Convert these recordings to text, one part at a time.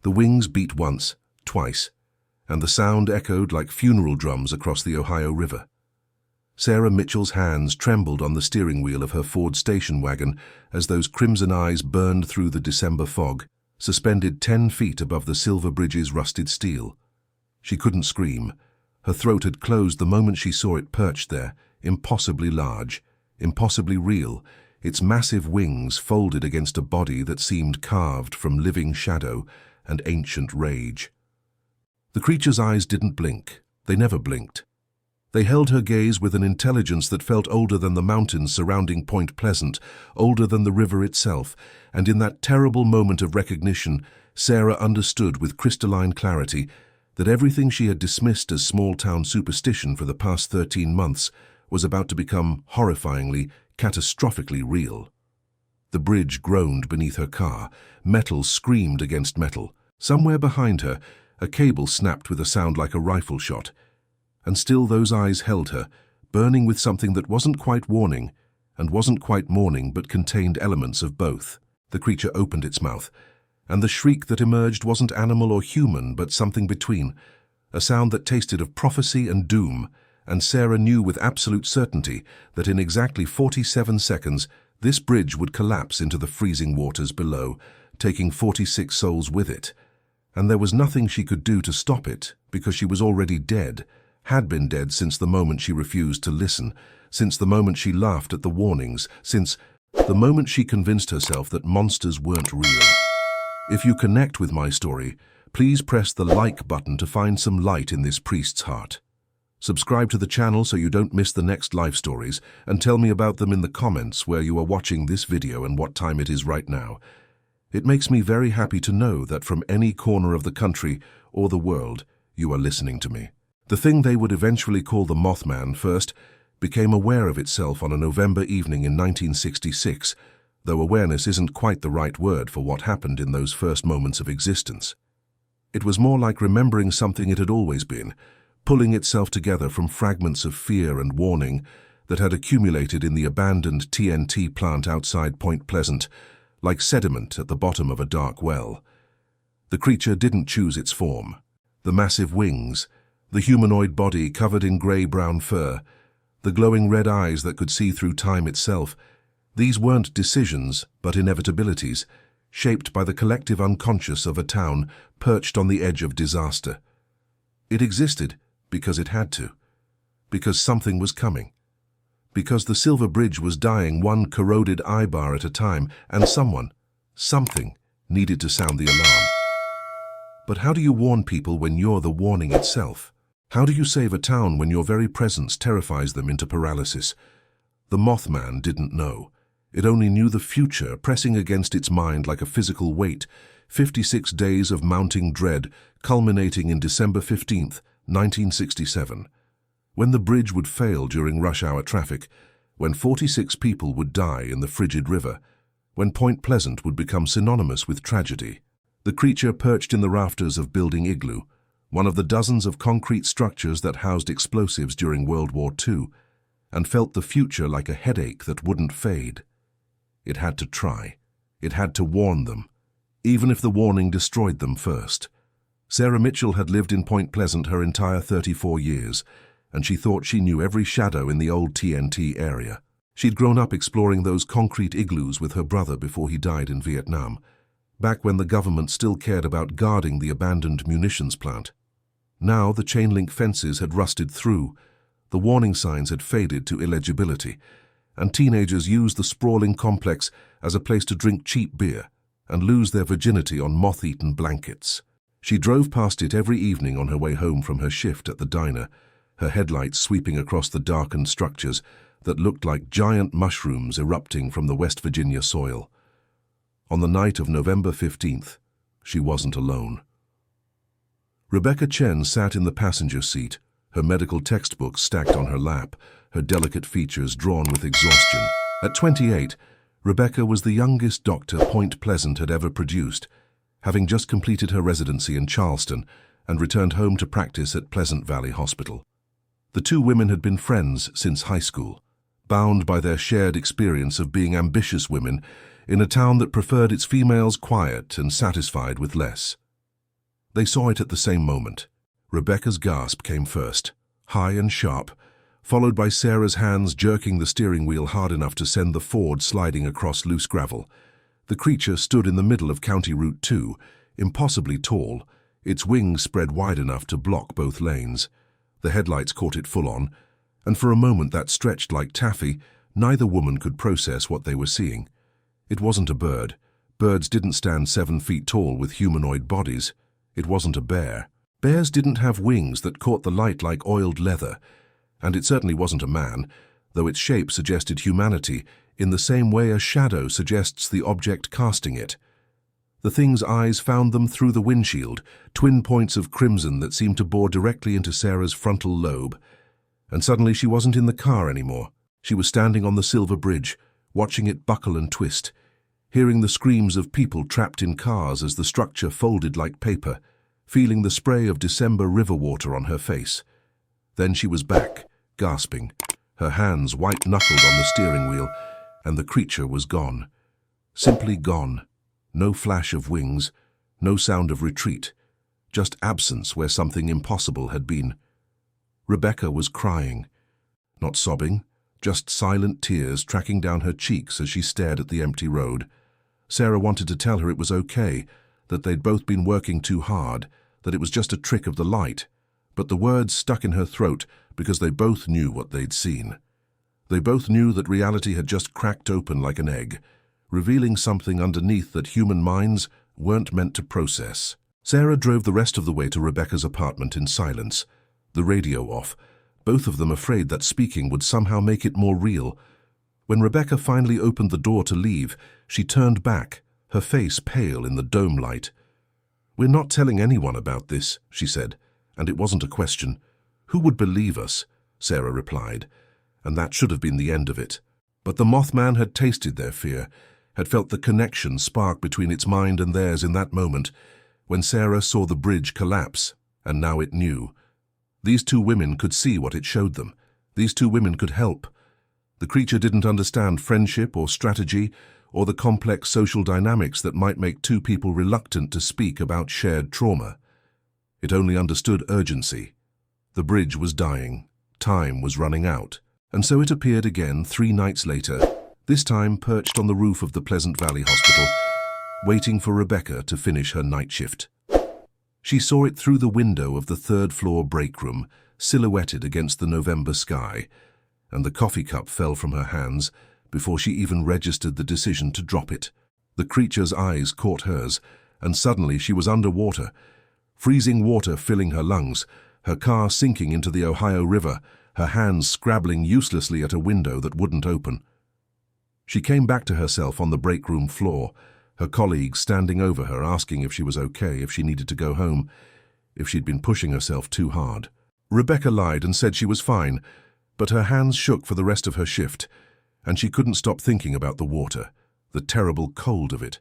The wings beat once, twice, and the sound echoed like funeral drums across the Ohio River. Sarah Mitchell's hands trembled on the steering wheel of her Ford station wagon as those crimson eyes burned through the December fog, suspended 10 feet above the Silver Bridge's rusted steel. She couldn't scream. Her throat had closed the moment she saw it perched there, impossibly large, impossibly real, its massive wings folded against a body that seemed carved from living shadow and ancient rage. The creature's eyes didn't blink. They never blinked. They held her gaze with an intelligence that felt older than the mountains surrounding Point Pleasant, older than the river itself, and in that terrible moment of recognition, Sarah understood with crystalline clarity that everything she had dismissed as small-town superstition for the past 13 months was about to become horrifyingly, catastrophically real. The bridge groaned beneath her car. Metal screamed against metal. Somewhere behind her, a cable snapped with a sound like a rifle shot. And still those eyes held her, burning with something that wasn't quite warning and wasn't quite mourning but contained elements of both. The creature opened its mouth, and the shriek that emerged wasn't animal or human but something between, a sound that tasted of prophecy and doom, and Sarah knew with absolute certainty that in exactly 47 seconds this bridge would collapse into the freezing waters below, taking 46 souls with it. And there was nothing she could do to stop it because she was already dead, had been dead since the moment she refused to listen, since the moment she laughed at the warnings, since the moment she convinced herself that monsters weren't real. If you connect with my story, please press the like button to find some light in this priest's heart. Subscribe to the channel so you don't miss the next life stories, and tell me about them in the comments where you are watching this video and what time it is right now. It makes me very happy to know that from any corner of the country or the world, you are listening to me. The thing they would eventually call the Mothman first became aware of itself on a November evening in 1966, though awareness isn't quite the right word for what happened in those first moments of existence. It was more like remembering something it had always been, pulling itself together from fragments of fear and warning that had accumulated in the abandoned TNT plant outside Point Pleasant, like sediment at the bottom of a dark well. The creature didn't choose its form. The massive wings, the humanoid body covered in grey-brown fur, the glowing red eyes that could see through time itself, these weren't decisions but inevitabilities, shaped by the collective unconscious of a town perched on the edge of disaster. It existed because it had to, because something was coming, because the Silver Bridge was dying one corroded eyebar at a time, and something, needed to sound the alarm. But how do you warn people when you're the warning itself? How do you save a town when your very presence terrifies them into paralysis? The Mothman didn't know. It only knew the future pressing against its mind like a physical weight, 56 days of mounting dread, culminating in December 15th, 1967. When the bridge would fail during rush-hour traffic, when 46 people would die in the frigid river, when Point Pleasant would become synonymous with tragedy. The creature perched in the rafters of Building Igloo, one of the dozens of concrete structures that housed explosives during World War II, and felt the future like a headache that wouldn't fade. It had to try. It had to warn them, even if the warning destroyed them first. Sarah Mitchell had lived in Point Pleasant her entire 34 years, and she thought she knew every shadow in the old TNT area. She'd grown up exploring those concrete igloos with her brother before he died in Vietnam, back when the government still cared about guarding the abandoned munitions plant. Now the chain-link fences had rusted through, the warning signs had faded to illegibility, and teenagers used the sprawling complex as a place to drink cheap beer and lose their virginity on moth-eaten blankets. She drove past it every evening on her way home from her shift at the diner, her headlights sweeping across the darkened structures that looked like giant mushrooms erupting from the West Virginia soil. On the night of November 15th, she wasn't alone. Rebecca Chen sat in the passenger seat, her medical textbook stacked on her lap, her delicate features drawn with exhaustion. At 28, Rebecca was the youngest doctor Point Pleasant had ever produced, having just completed her residency in Charleston and returned home to practice at Pleasant Valley Hospital. The two women had been friends since high school, bound by their shared experience of being ambitious women in a town that preferred its females quiet and satisfied with less. They saw it at the same moment. Rebecca's gasp came first, high and sharp, followed by Sarah's hands jerking the steering wheel hard enough to send the Ford sliding across loose gravel. The creature stood in the middle of County Route 2, impossibly tall, its wings spread wide enough to block both lanes. The headlights caught it full on, and for a moment that stretched like taffy, neither woman could process what they were seeing. It wasn't a bird. Birds didn't stand 7 feet tall with humanoid bodies. It wasn't a bear. Bears didn't have wings that caught the light like oiled leather. And it certainly wasn't a man, though its shape suggested humanity in the same way a shadow suggests the object casting it. The thing's eyes found them through the windshield, twin points of crimson that seemed to bore directly into Sarah's frontal lobe. And suddenly she wasn't in the car anymore. She was standing on the silver bridge, watching it buckle and twist, hearing the screams of people trapped in cars as the structure folded like paper, feeling the spray of December river water on her face. Then she was back, gasping, her hands white-knuckled on the steering wheel, and the creature was gone. Simply gone. No flash of wings, no sound of retreat, just absence where something impossible had been. Rebecca was crying. Not sobbing, just silent tears tracking down her cheeks as she stared at the empty road. Sarah wanted to tell her it was okay, that they'd both been working too hard, that it was just a trick of the light, but the words stuck in her throat because they both knew what they'd seen. They both knew that reality had just cracked open like an egg, revealing something underneath that human minds weren't meant to process. Sarah drove the rest of the way to Rebecca's apartment in silence, the radio off, both of them afraid that speaking would somehow make it more real. When Rebecca finally opened the door to leave, she turned back, her face pale in the dome light. "We're not telling anyone about this," she said, and it wasn't a question. "Who would believe us?" Sarah replied, and that should have been the end of it. But the Mothman had tasted their fear, had felt the connection spark between its mind and theirs in that moment, when Sarah saw the bridge collapse, and now it knew. These two women could see what it showed them. These two women could help. The creature didn't understand friendship or strategy or the complex social dynamics that might make two people reluctant to speak about shared trauma. It only understood urgency. The bridge was dying. Time was running out. And so it appeared again 3 nights later, this time perched on the roof of the Pleasant Valley Hospital, waiting for Rebecca to finish her night shift. She saw it through the window of the 3rd-floor break room, silhouetted against the November sky, and the coffee cup fell from her hands before she even registered the decision to drop it. The creature's eyes caught hers, and suddenly she was underwater, freezing water filling her lungs, her car sinking into the Ohio River, her hands scrabbling uselessly at a window that wouldn't open. She came back to herself on the break room floor, her colleagues standing over her asking if she was okay, if she needed to go home, if she'd been pushing herself too hard. Rebecca lied and said she was fine, but her hands shook for the rest of her shift, and she couldn't stop thinking about the water, the terrible cold of it,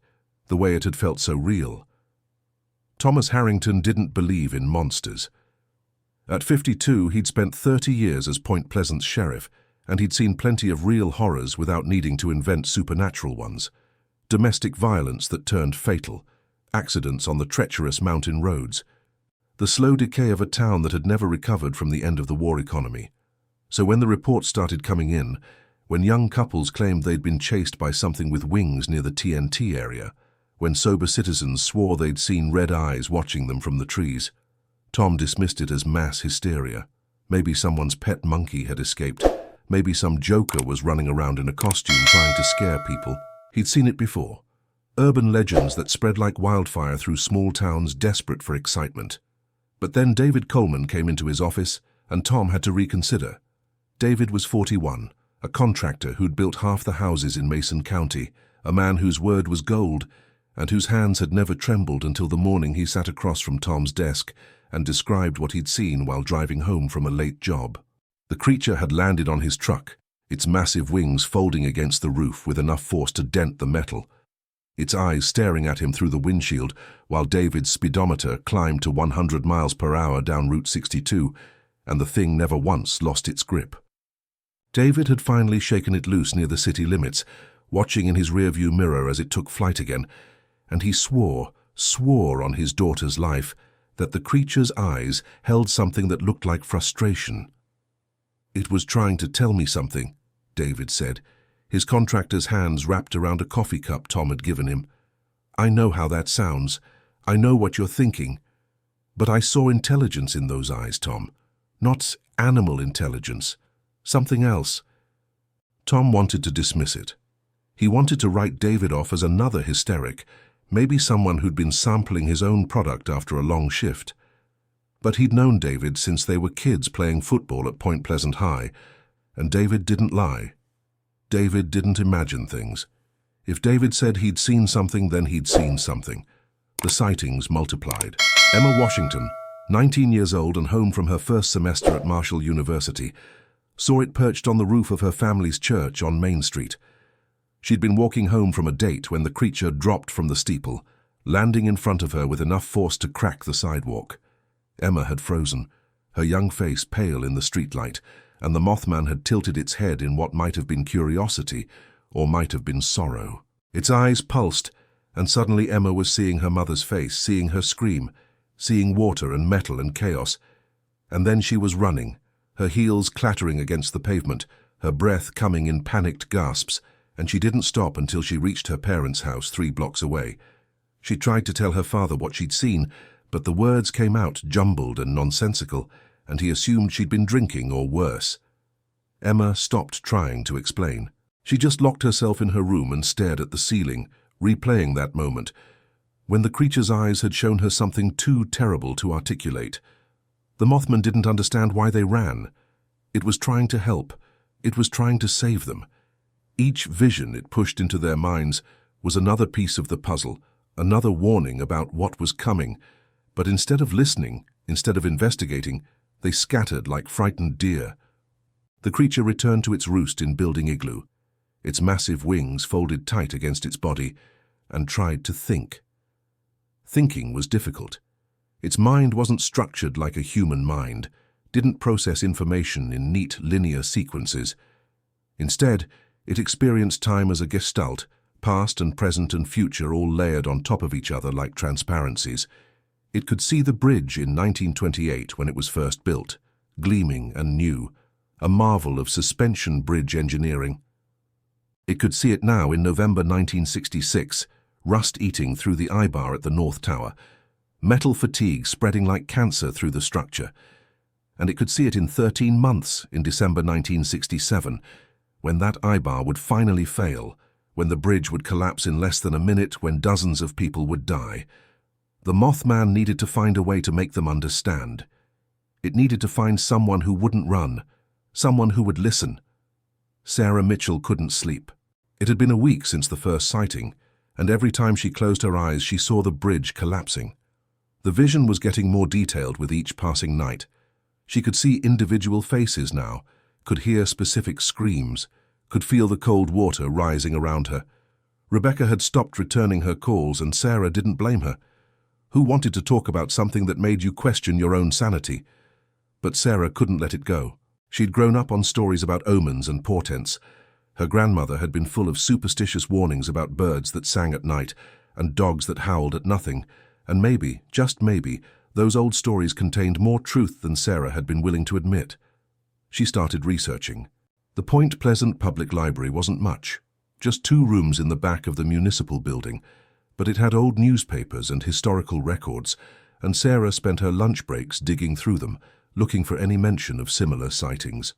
the way it had felt so real. Thomas Harrington didn't believe in monsters. At 52, he'd spent 30 years as Point Pleasant's sheriff, and he'd seen plenty of real horrors without needing to invent supernatural ones. Domestic violence that turned fatal, accidents on the treacherous mountain roads, the slow decay of a town that had never recovered from the end of the war economy. So when the reports started coming in, when young couples claimed they'd been chased by something with wings near the TNT area, when sober citizens swore they'd seen red eyes watching them from the trees, Tom dismissed it as mass hysteria. Maybe someone's pet monkey had escaped. Maybe some joker was running around in a costume trying to scare people. He'd seen it before. Urban legends that spread like wildfire through small towns desperate for excitement. But then David Coleman came into his office, and Tom had to reconsider. David was 41, a contractor who'd built half the houses in Mason County, a man whose word was gold, and whose hands had never trembled until the morning he sat across from Tom's desk and described what he'd seen while driving home from a late job. The creature had landed on his truck, its massive wings folding against the roof with enough force to dent the metal, its eyes staring at him through the windshield while David's speedometer climbed to 100 miles per hour down Route 62, and the thing never once lost its grip. David had finally shaken it loose near the city limits, watching in his rearview mirror as it took flight again, and he swore on his daughter's life that the creature's eyes held something that looked like frustration. "It was trying to tell me something," David said, his contractor's hands wrapped around a coffee cup Tom had given him. "I know how that sounds. I know what you're thinking. But I saw intelligence in those eyes, Tom. Not animal intelligence. Something else." Tom wanted to dismiss it. He wanted to write David off as another hysteric, maybe someone who'd been sampling his own product after a long shift. But he'd known David since they were kids playing football at Point Pleasant High, and David didn't lie. David didn't imagine things. If David said he'd seen something, then he'd seen something. The sightings multiplied. Emma Washington, 19 years old and home from her first semester at Marshall University, saw it perched on the roof of her family's church on Main Street. She'd been walking home from a date when the creature dropped from the steeple, landing in front of her with enough force to crack the sidewalk. Emma had frozen, her young face pale in the streetlight, and the Mothman had tilted its head in what might have been curiosity or might have been sorrow. Its eyes pulsed, and suddenly Emma was seeing her mother's face, seeing her scream, seeing water and metal and chaos. And then she was running, her heels clattering against the pavement, her breath coming in panicked gasps, and she didn't stop until she reached her parents' house 3 blocks away. She tried to tell her father what she'd seen, but the words came out jumbled and nonsensical, and he assumed she'd been drinking or worse. Emma stopped trying to explain. She just locked herself in her room and stared at the ceiling, replaying that moment, when the creature's eyes had shown her something too terrible to articulate. The Mothman didn't understand why they ran. It was trying to help. It was trying to save them. Each vision it pushed into their minds was another piece of the puzzle, another warning about what was coming. But instead of listening, instead of investigating, they scattered like frightened deer. The creature returned to its roost in Building Igloo, its massive wings folded tight against its body, and tried to think. Thinking was difficult. Its mind wasn't structured like a human mind, didn't process information in neat linear sequences. Instead, it experienced time as a gestalt, past and present and future all layered on top of each other like transparencies. It could see the bridge in 1928 when it was first built, gleaming and new, a marvel of suspension bridge engineering. It could see it now in November 1966, rust eating through the eye-bar at the North Tower, metal fatigue spreading like cancer through the structure. And it could see it in 13 months in December 1967, when that eye-bar would finally fail, when the bridge would collapse in less than a minute, when dozens of people would die. The Mothman needed to find a way to make them understand. It needed to find someone who wouldn't run, someone who would listen. Sarah Mitchell couldn't sleep. It had been a week since the first sighting, and every time she closed her eyes she saw the bridge collapsing. The vision was getting more detailed with each passing night. She could see individual faces now, could hear specific screams, could feel the cold water rising around her. Rebecca had stopped returning her calls, and Sarah didn't blame her. Who wanted to talk about something that made you question your own sanity? But Sarah couldn't let it go. She'd grown up on stories about omens and portents. Her grandmother had been full of superstitious warnings about birds that sang at night and dogs that howled at nothing, and maybe, just maybe, those old stories contained more truth than Sarah had been willing to admit. She started researching. The Point Pleasant Public Library wasn't much, just 2 rooms in the back of the municipal building, but it had old newspapers and historical records, and Sarah spent her lunch breaks digging through them, looking for any mention of similar sightings.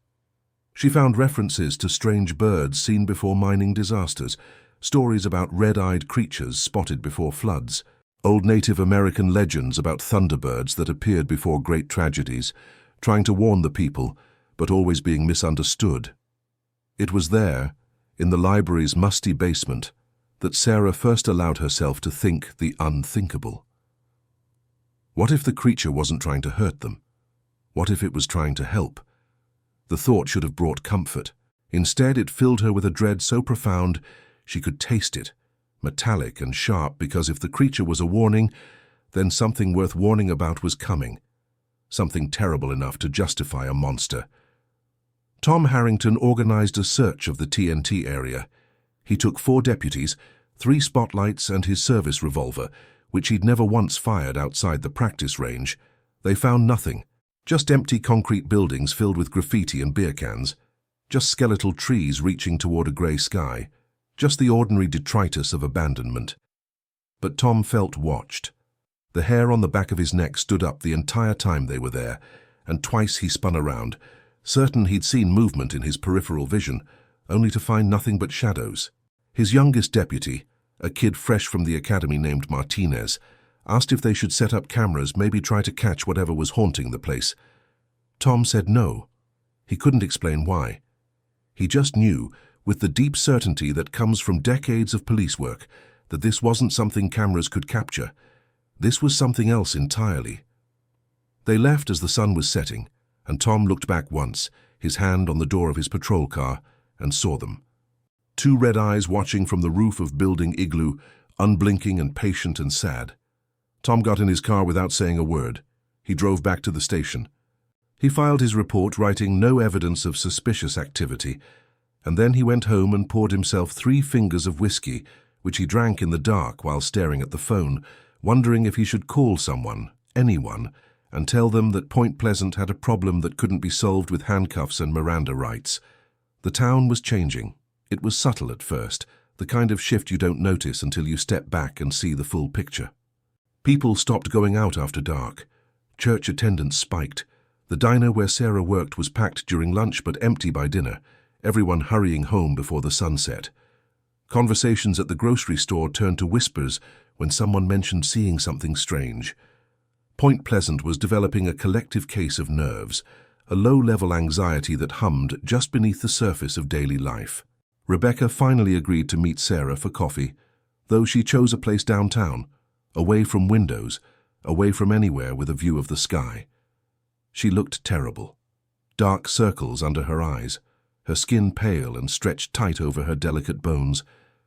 She found references to strange birds seen before mining disasters, stories about red-eyed creatures spotted before floods, old Native American legends about thunderbirds that appeared before great tragedies, trying to warn the people, but always being misunderstood. It was there, in the library's musty basement, that Sarah first allowed herself to think the unthinkable. What if the creature wasn't trying to hurt them? What if it was trying to help? The thought should have brought comfort. Instead, it filled her with a dread so profound she could taste it, metallic and sharp, because if the creature was a warning, then something worth warning about was coming. Something terrible enough to justify a monster. Tom Harrington organized a search of the TNT area. He took 4 deputies, 3 spotlights and his service revolver, which he'd never once fired outside the practice range, they found nothing. Just empty concrete buildings filled with graffiti and beer cans. Just skeletal trees reaching toward a grey sky. Just the ordinary detritus of abandonment. But Tom felt watched. The hair on the back of his neck stood up the entire time they were there, and twice he spun around, certain he'd seen movement in his peripheral vision, only to find nothing but shadows. His youngest deputy, a kid fresh from the academy named Martinez, asked if they should set up cameras, maybe try to catch whatever was haunting the place. Tom said no. He couldn't explain why. He just knew, with the deep certainty that comes from decades of police work, that this wasn't something cameras could capture. This was something else entirely. They left as the sun was setting, and Tom looked back once, his hand on the door of his patrol car, and saw them. Two red eyes watching from the roof of Building Igloo, unblinking and patient and sad. Tom got in his car without saying a word. He drove back to the station. He filed his report, writing no evidence of suspicious activity, and then he went home and poured himself 3 fingers of whiskey, which he drank in the dark while staring at the phone, wondering if he should call someone, anyone, and tell them that Point Pleasant had a problem that couldn't be solved with handcuffs and Miranda rights. The town was changing. It was subtle at first, the kind of shift you don't notice until you step back and see the full picture. People stopped going out after dark. Church attendance spiked. The diner where Sarah worked was packed during lunch but empty by dinner, everyone hurrying home before the sun set. Conversations at the grocery store turned to whispers when someone mentioned seeing something strange. Point Pleasant was developing a collective case of nerves, a low-level anxiety that hummed just beneath the surface of daily life. Rebecca finally agreed to meet Sarah for coffee, though she chose a place downtown, away from windows, away from anywhere with a view of the sky. She looked terrible. Dark circles under her eyes, her skin pale and stretched tight over her delicate bones,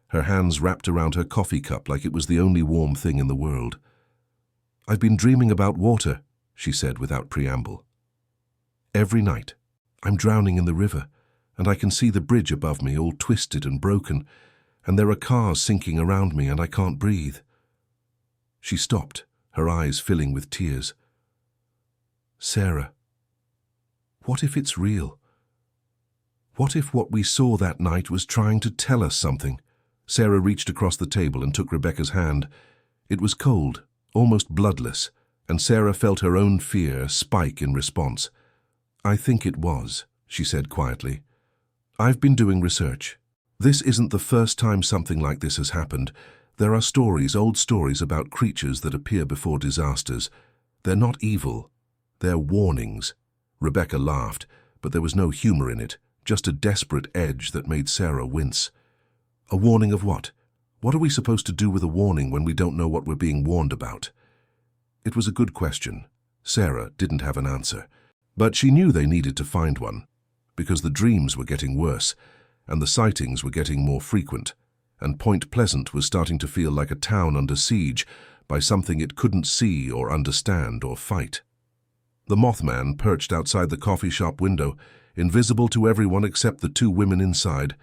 her hands wrapped around her coffee cup like it was the only warm thing in the world. "I've been dreaming about water," she said without preamble. "Every night. I'm drowning in the river, and I can see the bridge above me all twisted and broken, and there are cars sinking around me and I can't breathe." She stopped, her eyes filling with tears. "Sarah, what if it's real? What if what we saw that night was trying to tell us something?" Sarah reached across the table and took Rebecca's hand. It was cold, almost bloodless, and Sarah felt her own fear spike in response. "I think it was," she said quietly. "I've been doing research. This isn't the first time something like this has happened. There are stories, old stories about creatures that appear before disasters. They're not evil. They're warnings." Rebecca laughed, but there was no humor in it, just a desperate edge that made Sarah wince. "A warning of what? What are we supposed to do with a warning when we don't know what we're being warned about?" It was a good question. Sarah didn't have an answer, but she knew they needed to find one, because the dreams were getting worse, and the sightings were getting more frequent, and Point Pleasant was starting to feel like a town under siege by something it couldn't see or understand or fight. The Mothman perched outside the coffee shop window, invisible to everyone except the 2 women inside,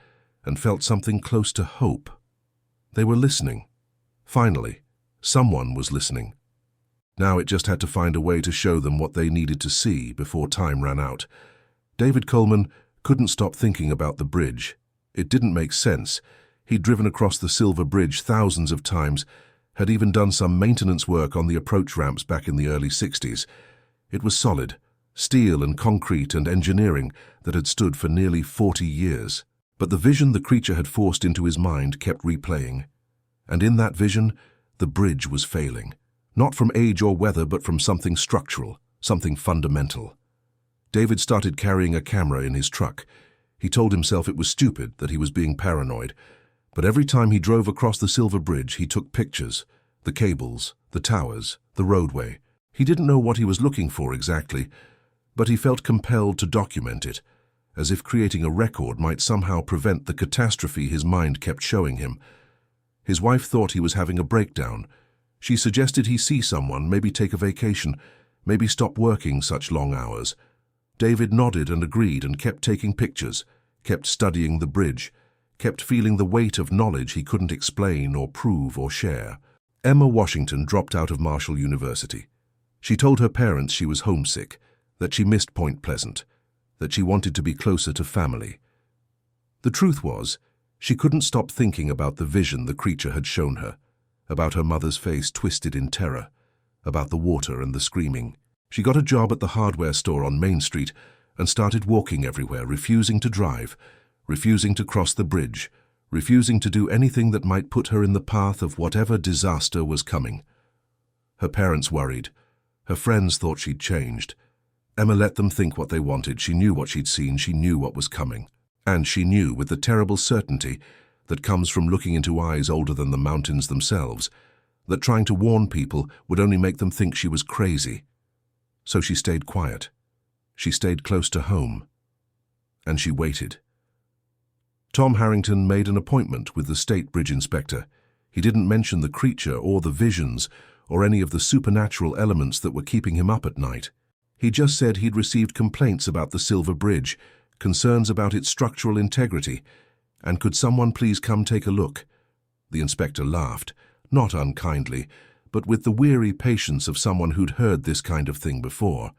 and felt something close to hope. They were listening. Finally, someone was listening. Now it just had to find a way to show them what they needed to see before time ran out. David Coleman couldn't stop thinking about the bridge. It didn't make sense. He'd driven across the Silver Bridge thousands of times, had even done some maintenance work on the approach ramps back in the early 60s. It was solid, steel and concrete and engineering that had stood for nearly 40 years. But the vision the creature had forced into his mind kept replaying. And in that vision, the bridge was failing. Not from age or weather, but from something structural, something fundamental. David started carrying a camera in his truck. He told himself it was stupid, that he was being paranoid. But every time he drove across the Silver Bridge, he took pictures. The cables, the towers, the roadway. He didn't know what he was looking for exactly, but he felt compelled to document it, as if creating a record might somehow prevent the catastrophe his mind kept showing him. His wife thought he was having a breakdown. She suggested he see someone, maybe take a vacation, maybe stop working such long hours. David nodded and agreed and kept taking pictures, kept studying the bridge, kept feeling the weight of knowledge he couldn't explain or prove or share. Emma Washington dropped out of Marshall University. She told her parents she was homesick, that she missed Point Pleasant, that she wanted to be closer to family. The truth was, she couldn't stop thinking about the vision the creature had shown her, about her mother's face twisted in terror, about the water and the screaming. She got a job at the hardware store on Main Street and started walking everywhere, refusing to drive, refusing to cross the bridge, refusing to do anything that might put her in the path of whatever disaster was coming. Her parents worried. Her friends thought she'd changed. Emma let them think what they wanted. She knew what she'd seen. She knew what was coming. And she knew, with the terrible certainty that comes from looking into eyes older than the mountains themselves, that trying to warn people would only make them think she was crazy. So she stayed quiet. She stayed close to home. And she waited. Tom Harrington made an appointment with the state bridge inspector. He didn't mention the creature or the visions or any of the supernatural elements that were keeping him up at night. He just said he'd received complaints about the Silver Bridge, concerns about its structural integrity, and could someone please come take a look? The inspector laughed, not unkindly, but with the weary patience of someone who'd heard this kind of thing before.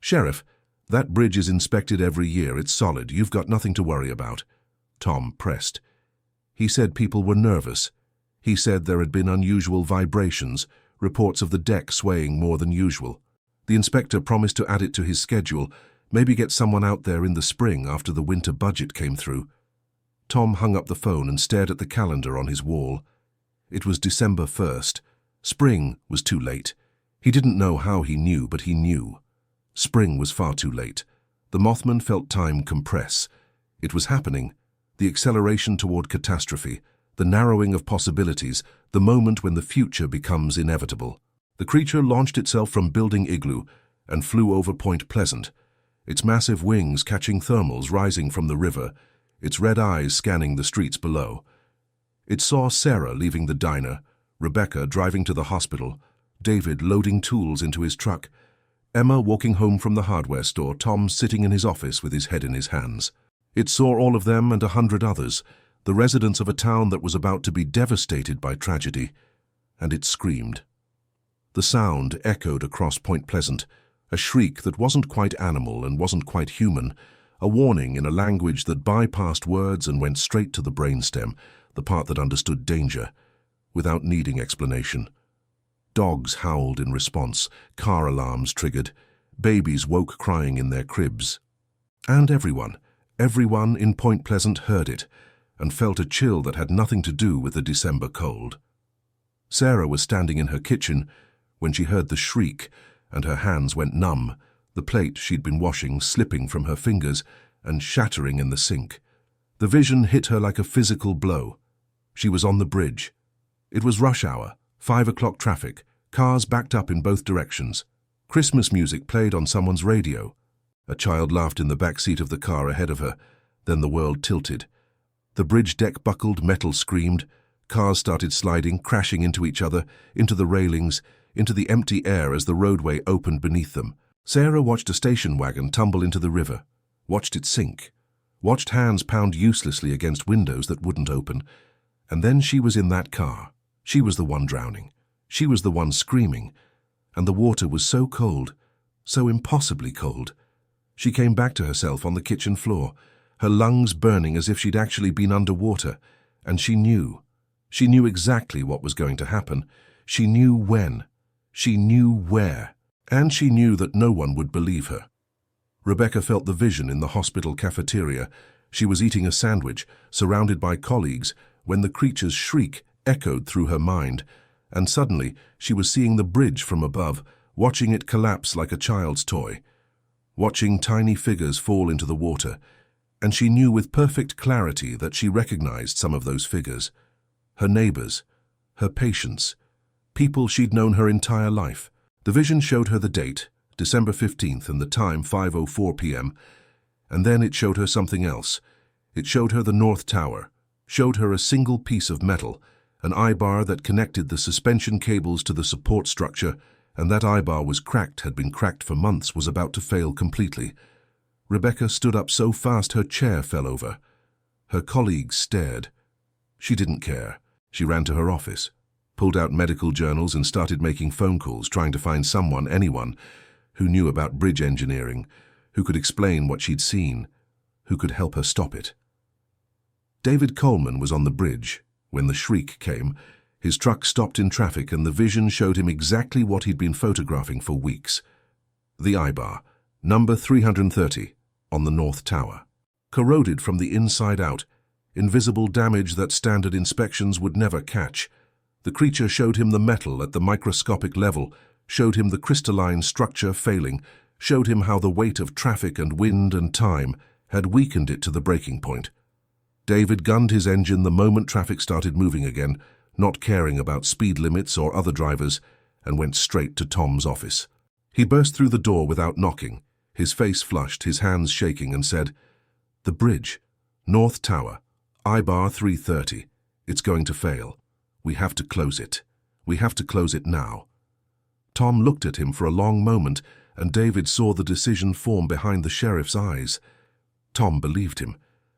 "Sheriff, that bridge is inspected every year. It's solid. You've got nothing to worry about." Tom pressed. He said people were nervous. He said there had been unusual vibrations, reports of the deck swaying more than usual. The inspector promised to add it to his schedule, maybe get someone out there in the spring after the winter budget came through. Tom hung up the phone and stared at the calendar on his wall. It was December 1st. Spring was too late. He didn't know how he knew, but he knew. Spring was far too late. The Mothman felt time compress. It was happening. The acceleration toward catastrophe, the narrowing of possibilities, the moment when the future becomes inevitable. The creature launched itself from Building Igloo and flew over Point Pleasant, its massive wings catching thermals rising from the river, its red eyes scanning the streets below. It saw Sarah leaving the diner, Rebecca driving to the hospital, David loading tools into his truck, Emma walking home from the hardware store, Tom sitting in his office with his head in his hands. It saw all of them and 100 others, the residents of a town that was about to be devastated by tragedy, and it screamed. The sound echoed across Point Pleasant, a shriek that wasn't quite animal and wasn't quite human, a warning in a language that bypassed words and went straight to the brainstem, the part that understood danger, without needing explanation. Dogs howled in response, car alarms triggered, babies woke crying in their cribs. And everyone in Point Pleasant heard it and felt a chill that had nothing to do with the December cold. Sarah was standing in her kitchen when she heard the shriek, and her hands went numb, the plate she'd been washing slipping from her fingers and shattering in the sink. The vision hit her like a physical blow. She was on the bridge. It was rush hour, 5 o'clock traffic, cars backed up in both directions. Christmas music played on someone's radio. A child laughed in the back seat of the car ahead of her. Then the world tilted. The bridge deck buckled, metal screamed. Cars started sliding, crashing into each other, into the railings, into the empty air as the roadway opened beneath them. Sarah watched a station wagon tumble into the river, watched it sink, watched hands pound uselessly against windows that wouldn't open, and then she was in that car. She was the one drowning. She was the one screaming, and the water was so cold, so impossibly cold. She came back to herself on the kitchen floor, her lungs burning as if she'd actually been underwater, and she knew. She knew exactly what was going to happen. She knew when. She knew where. And she knew that no one would believe her. Rebecca felt the vision in the hospital cafeteria. She was eating a sandwich, surrounded by colleagues, when the creature's shriek echoed through her mind, and suddenly she was seeing the bridge from above, watching it collapse like a child's toy, watching tiny figures fall into the water, and she knew with perfect clarity that she recognized some of those figures. Her neighbors, her patients, people she'd known her entire life. The vision showed her the date, December 15th, and the time, 5:04 p.m., and then it showed her something else. It showed her the North Tower, showed her a single piece of metal, an eye-bar that connected the suspension cables to the support structure, and that eye-bar was cracked, had been cracked for months, was about to fail completely. Rebecca stood up so fast her chair fell over. Her colleagues stared. She didn't care. She ran to her office. pulled out medical journals and started making phone calls, trying to find someone, anyone, who knew about bridge engineering, who could explain what she'd seen, who could help her stop it. David Coleman was on the bridge when the shriek came. His truck stopped in traffic and the vision showed him exactly what he'd been photographing for weeks. The eye-bar, number 330, on the North Tower. Corroded from the inside out, invisible damage that standard inspections would never catch. The creature showed him the metal at the microscopic level, showed him the crystalline structure failing, showed him how the weight of traffic and wind and time had weakened it to the breaking point. David gunned his engine the moment traffic started moving again, not caring about speed limits or other drivers, and went straight to Tom's office. He burst through the door without knocking, his face flushed, his hands shaking, and said, "The bridge, North Tower, eye-bar 330. It's going to fail. We have to close it. We have to close it now." Tom looked at him for a long moment, and David saw the decision form behind the sheriff's eyes. Tom believed him.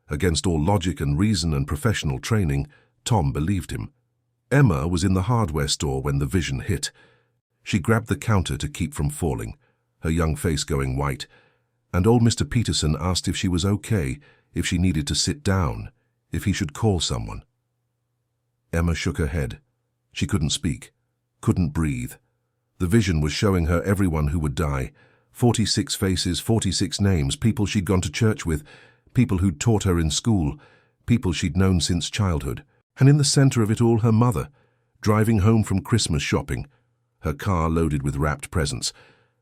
Against all logic and reason and professional training, Tom believed him. Emma was in the hardware store when the vision hit. She grabbed the counter to keep from falling, her young face going white, and old Mr. Peterson asked if she was okay, if she needed to sit down, if he should call someone. Emma shook her head. She couldn't speak, couldn't breathe. The vision was showing her everyone who would die. 46 faces, 46 names, people she'd gone to church with, people who'd taught her in school, people she'd known since childhood. And in the center of it all, her mother, driving home from Christmas shopping, her car loaded with wrapped presents,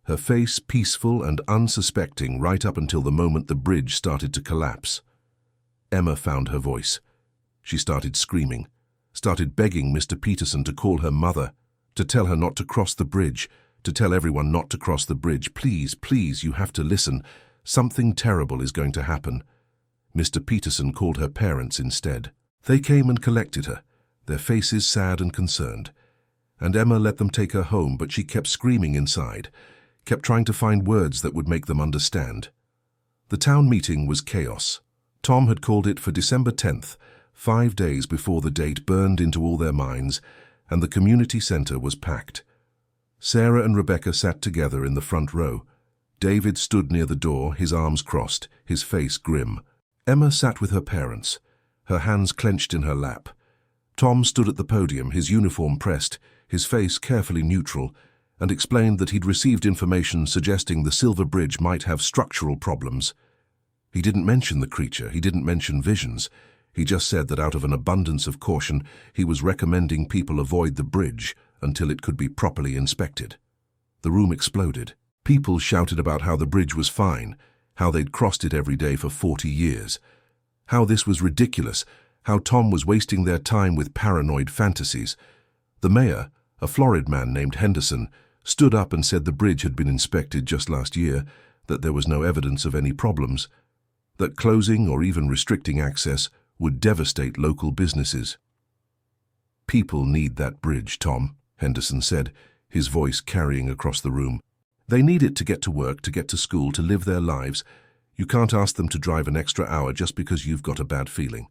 her face peaceful and unsuspecting right up until the moment the bridge started to collapse. Emma found her voice. She started screaming, started begging Mr. Peterson to call her mother, to tell her not to cross the bridge, to tell everyone not to cross the bridge. "Please, please, you have to listen. Something terrible is going to happen." Mr. Peterson called her parents instead. They came and collected her, their faces sad and concerned. And Emma let them take her home, but she kept screaming inside, kept trying to find words that would make them understand. The town meeting was chaos. Tom had called it for December 10th, 5 days before the date burned into all their minds, and the community center was packed. Sarah and Rebecca sat together in the front row. David stood near the door, his arms crossed, his face grim. Emma sat with her parents, her hands clenched in her lap. Tom stood at the podium, his uniform pressed, his face carefully neutral, and explained that he'd received information suggesting the Silver Bridge might have structural problems. He didn't mention the creature, he didn't mention visions. He just said that out of an abundance of caution, he was recommending people avoid the bridge until it could be properly inspected. The room exploded. People shouted about how the bridge was fine, how they'd crossed it every day for 40 years. How this was ridiculous, how Tom was wasting their time with paranoid fantasies. The mayor, a florid man named Henderson, stood up and said the bridge had been inspected just last year, that there was no evidence of any problems, that closing or even restricting access would devastate local businesses. "People need that bridge, Tom," Henderson said, his voice carrying across the room. "They need it to get to work, to get to school, to live their lives. You can't ask them to drive an extra hour just because you've got a bad feeling."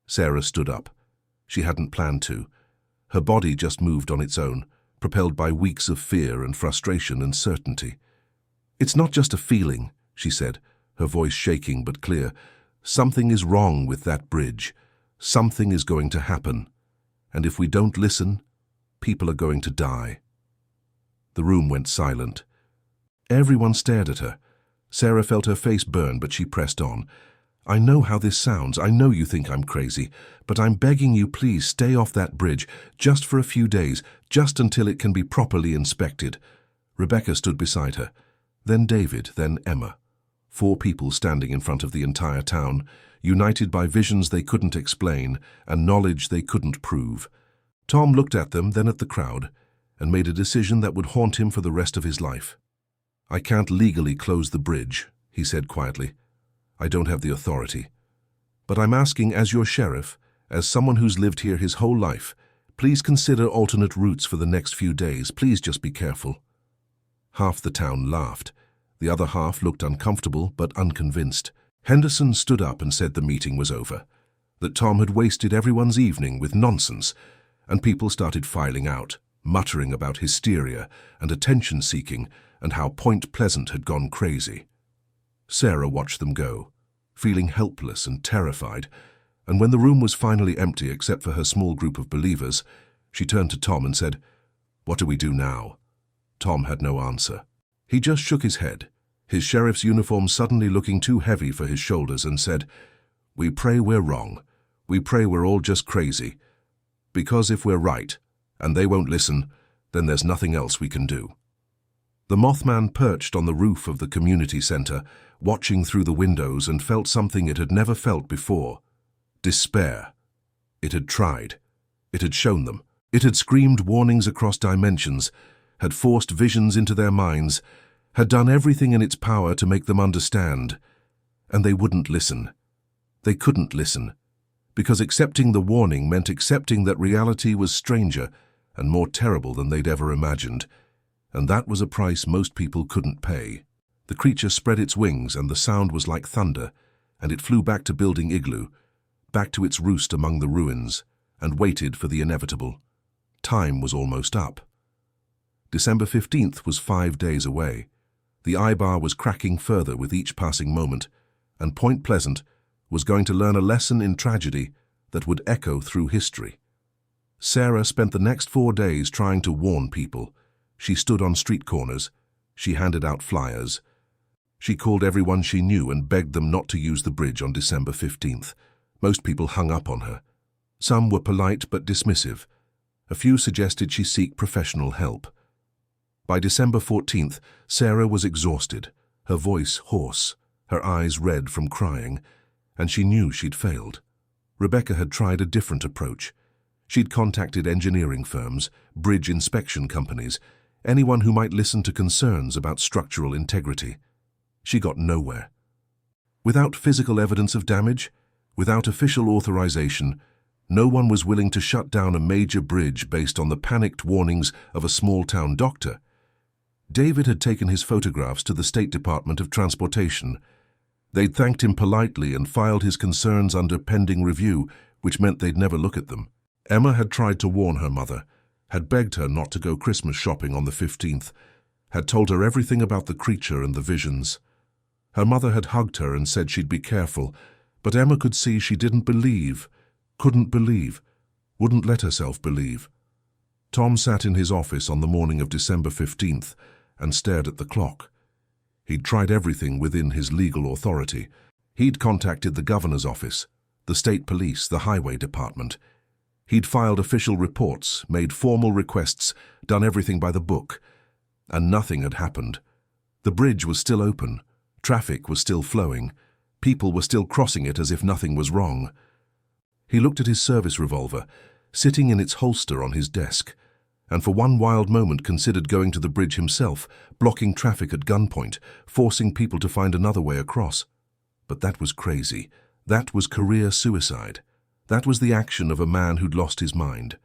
Sarah stood up. She hadn't planned to. Her body just moved on its own, propelled by weeks of fear and frustration and certainty. "It's not just a feeling," she said, her voice shaking but clear. "Something is wrong with that bridge. Something is going to happen. And if we don't listen, people are going to die." The room went silent. Everyone stared at her. Sarah felt her face burn, but she pressed on. "I know how this sounds. I know you think I'm crazy, but I'm begging you, please stay off that bridge, just for a few days, just until it can be properly inspected." Rebecca stood beside her, then David, then Emma. 4 people standing in front of the entire town, united by visions they couldn't explain and knowledge they couldn't prove. Tom looked at them, then at the crowd, and made a decision that would haunt him for the rest of his life. "I can't legally close the bridge," he said quietly. "I don't have the authority. But I'm asking, as your sheriff, as someone who's lived here his whole life, please consider alternate routes for the next few days. Please just be careful." Half the town laughed. The other half looked uncomfortable but unconvinced. Henderson stood up and said the meeting was over, that Tom had wasted everyone's evening with nonsense, and people started filing out, muttering about hysteria and attention-seeking and how Point Pleasant had gone crazy. Sarah watched them go, feeling helpless and terrified, and when the room was finally empty except for her small group of believers, she turned to Tom and said, "What do we do now?" Tom had no answer. He just shook his head, his sheriff's uniform suddenly looking too heavy for his shoulders, and said, "We pray we're wrong. We pray we're all just crazy. Because if we're right, and they won't listen, then there's nothing else we can do." The Mothman perched on the roof of the community center, watching through the windows, and felt something it had never felt before. Despair. It had tried. It had shown them. It had screamed warnings across dimensions, had forced visions into their minds, had done everything in its power to make them understand. And they wouldn't listen. They couldn't listen, because accepting the warning meant accepting that reality was stranger and more terrible than they'd ever imagined, and that was a price most people couldn't pay. The creature spread its wings, and the sound was like thunder, and it flew back to Building Igloo, back to its roost among the ruins, and waited for the inevitable. Time was almost up. December 15th was 5 days away. The I-bar was cracking further with each passing moment, and Point Pleasant was going to learn a lesson in tragedy that would echo through history. Sarah spent the next 4 days trying to warn people. She stood on street corners. She handed out flyers. She called everyone she knew and begged them not to use the bridge on December 15th. Most people hung up on her. Some were polite but dismissive. A few suggested she seek professional help. By December 14th, Sarah was exhausted, her voice hoarse, her eyes red from crying, and she knew she'd failed. Rebecca had tried a different approach. She'd contacted engineering firms, bridge inspection companies, anyone who might listen to concerns about structural integrity. She got nowhere. Without physical evidence of damage, without official authorization, no one was willing to shut down a major bridge based on the panicked warnings of a small-town doctor. David had taken his photographs to the State Department of Transportation. They'd thanked him politely and filed his concerns under pending review, which meant they'd never look at them. Emma had tried to warn her mother, had begged her not to go Christmas shopping on the 15th, had told her everything about the creature and the visions. Her mother had hugged her and said she'd be careful, but Emma could see she didn't believe, couldn't believe, wouldn't let herself believe. Tom sat in his office on the morning of December 15th and stared at the clock. He'd tried everything within his legal authority. He'd contacted the governor's office, the state police, the highway department. He'd filed official reports, made formal requests, done everything by the book. And nothing had happened. The bridge was still open. Traffic was still flowing. People were still crossing it as if nothing was wrong. He looked at his service revolver, sitting in its holster on his desk, and for one wild moment considered going to the bridge himself, blocking traffic at gunpoint, forcing people to find another way across. But that was crazy. That was career suicide. That was the action of a man who'd lost his mind.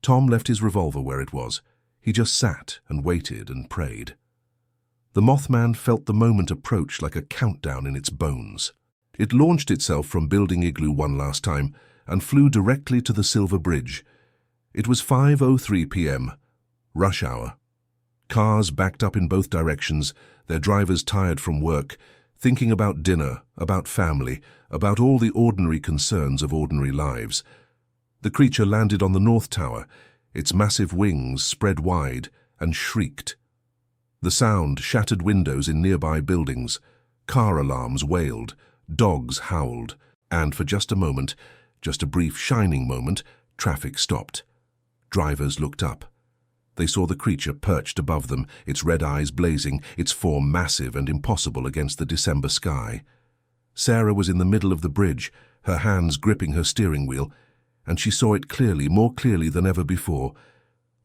Tom left his revolver where it was. He just sat and waited and prayed. The Mothman felt the moment approach like a countdown in its bones. It launched itself from Building Igloo one last time and flew directly to the Silver Bridge. It was 5:03 p.m., rush hour. Cars backed up in both directions, their drivers tired from work, thinking about dinner, about family, about all the ordinary concerns of ordinary lives. The creature landed on the North Tower, its massive wings spread wide, and shrieked. The sound shattered windows in nearby buildings, car alarms wailed, dogs howled, and for just a moment, just a brief shining moment, traffic stopped. Drivers looked up. They saw the creature perched above them, its red eyes blazing, its form massive and impossible against the December sky. Sarah was in the middle of the bridge, her hands gripping her steering wheel, and she saw it clearly, more clearly than ever before.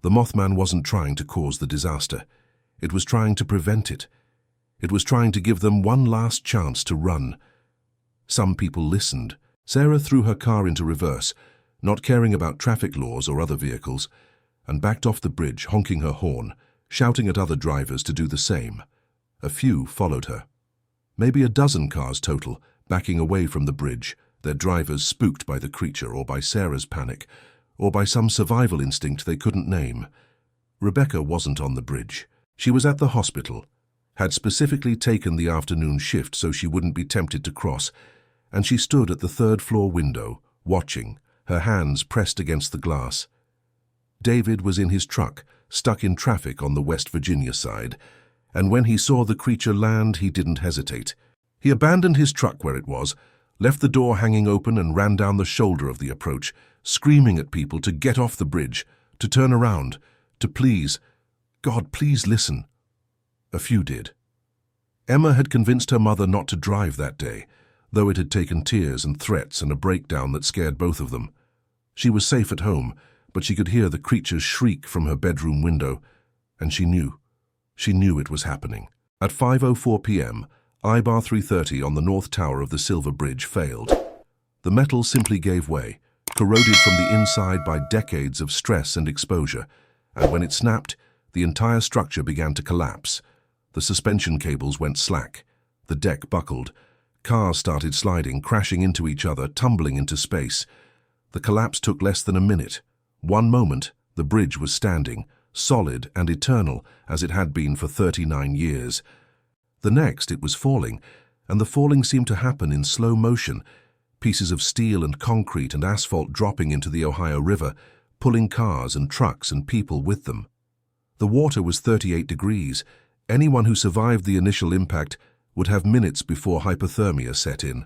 The Mothman wasn't trying to cause the disaster. It was trying to prevent it. It was trying to give them one last chance to run. Some people listened. Sarah threw her car into reverse, not caring about traffic laws or other vehicles, and backed off the bridge, honking her horn, shouting at other drivers to do the same. A few followed her. Maybe a dozen cars total, backing away from the bridge, their drivers spooked by the creature or by Sarah's panic, or by some survival instinct they couldn't name. Rebecca wasn't on the bridge. She was at the hospital, had specifically taken the afternoon shift so she wouldn't be tempted to cross, and she stood at the third-floor window, watching, her hands pressed against the glass. David was in his truck, stuck in traffic on the West Virginia side, and when he saw the creature land, he didn't hesitate. He abandoned his truck where it was, left the door hanging open and ran down the shoulder of the approach, screaming at people to get off the bridge, to turn around, to please, God, please listen. A few did. Emma had convinced her mother not to drive that day, though it had taken tears and threats and a breakdown that scared both of them. She was safe at home, but she could hear the creature's shriek from her bedroom window, and she knew it was happening. At 5:04 p.m., I-bar 330 on the north tower of the Silver Bridge failed. The metal simply gave way, corroded from the inside by decades of stress and exposure, and when it snapped, the entire structure began to collapse. The suspension cables went slack, the deck buckled, cars started sliding, crashing into each other, tumbling into space. The collapse took less than a minute. One moment, the bridge was standing, solid and eternal as it had been for 39 years. The next, it was falling, and the falling seemed to happen in slow motion, pieces of steel and concrete and asphalt dropping into the Ohio River, pulling cars and trucks and people with them. The water was 38 degrees. Anyone who survived the initial impact would have minutes before hypothermia set in.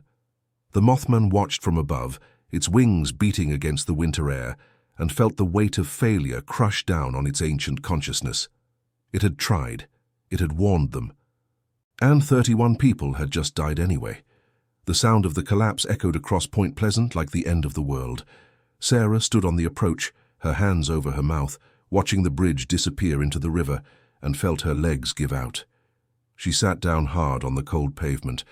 The Mothman watched from above, its wings beating against the winter air, and felt the weight of failure crush down on its ancient consciousness. It had tried. It had warned them. And 31 people had just died anyway. The sound of the collapse echoed across Point Pleasant like the end of the world. Sarah stood on the approach, her hands over her mouth, watching the bridge disappear into the river, and felt her legs give out. She sat down hard on the cold pavement,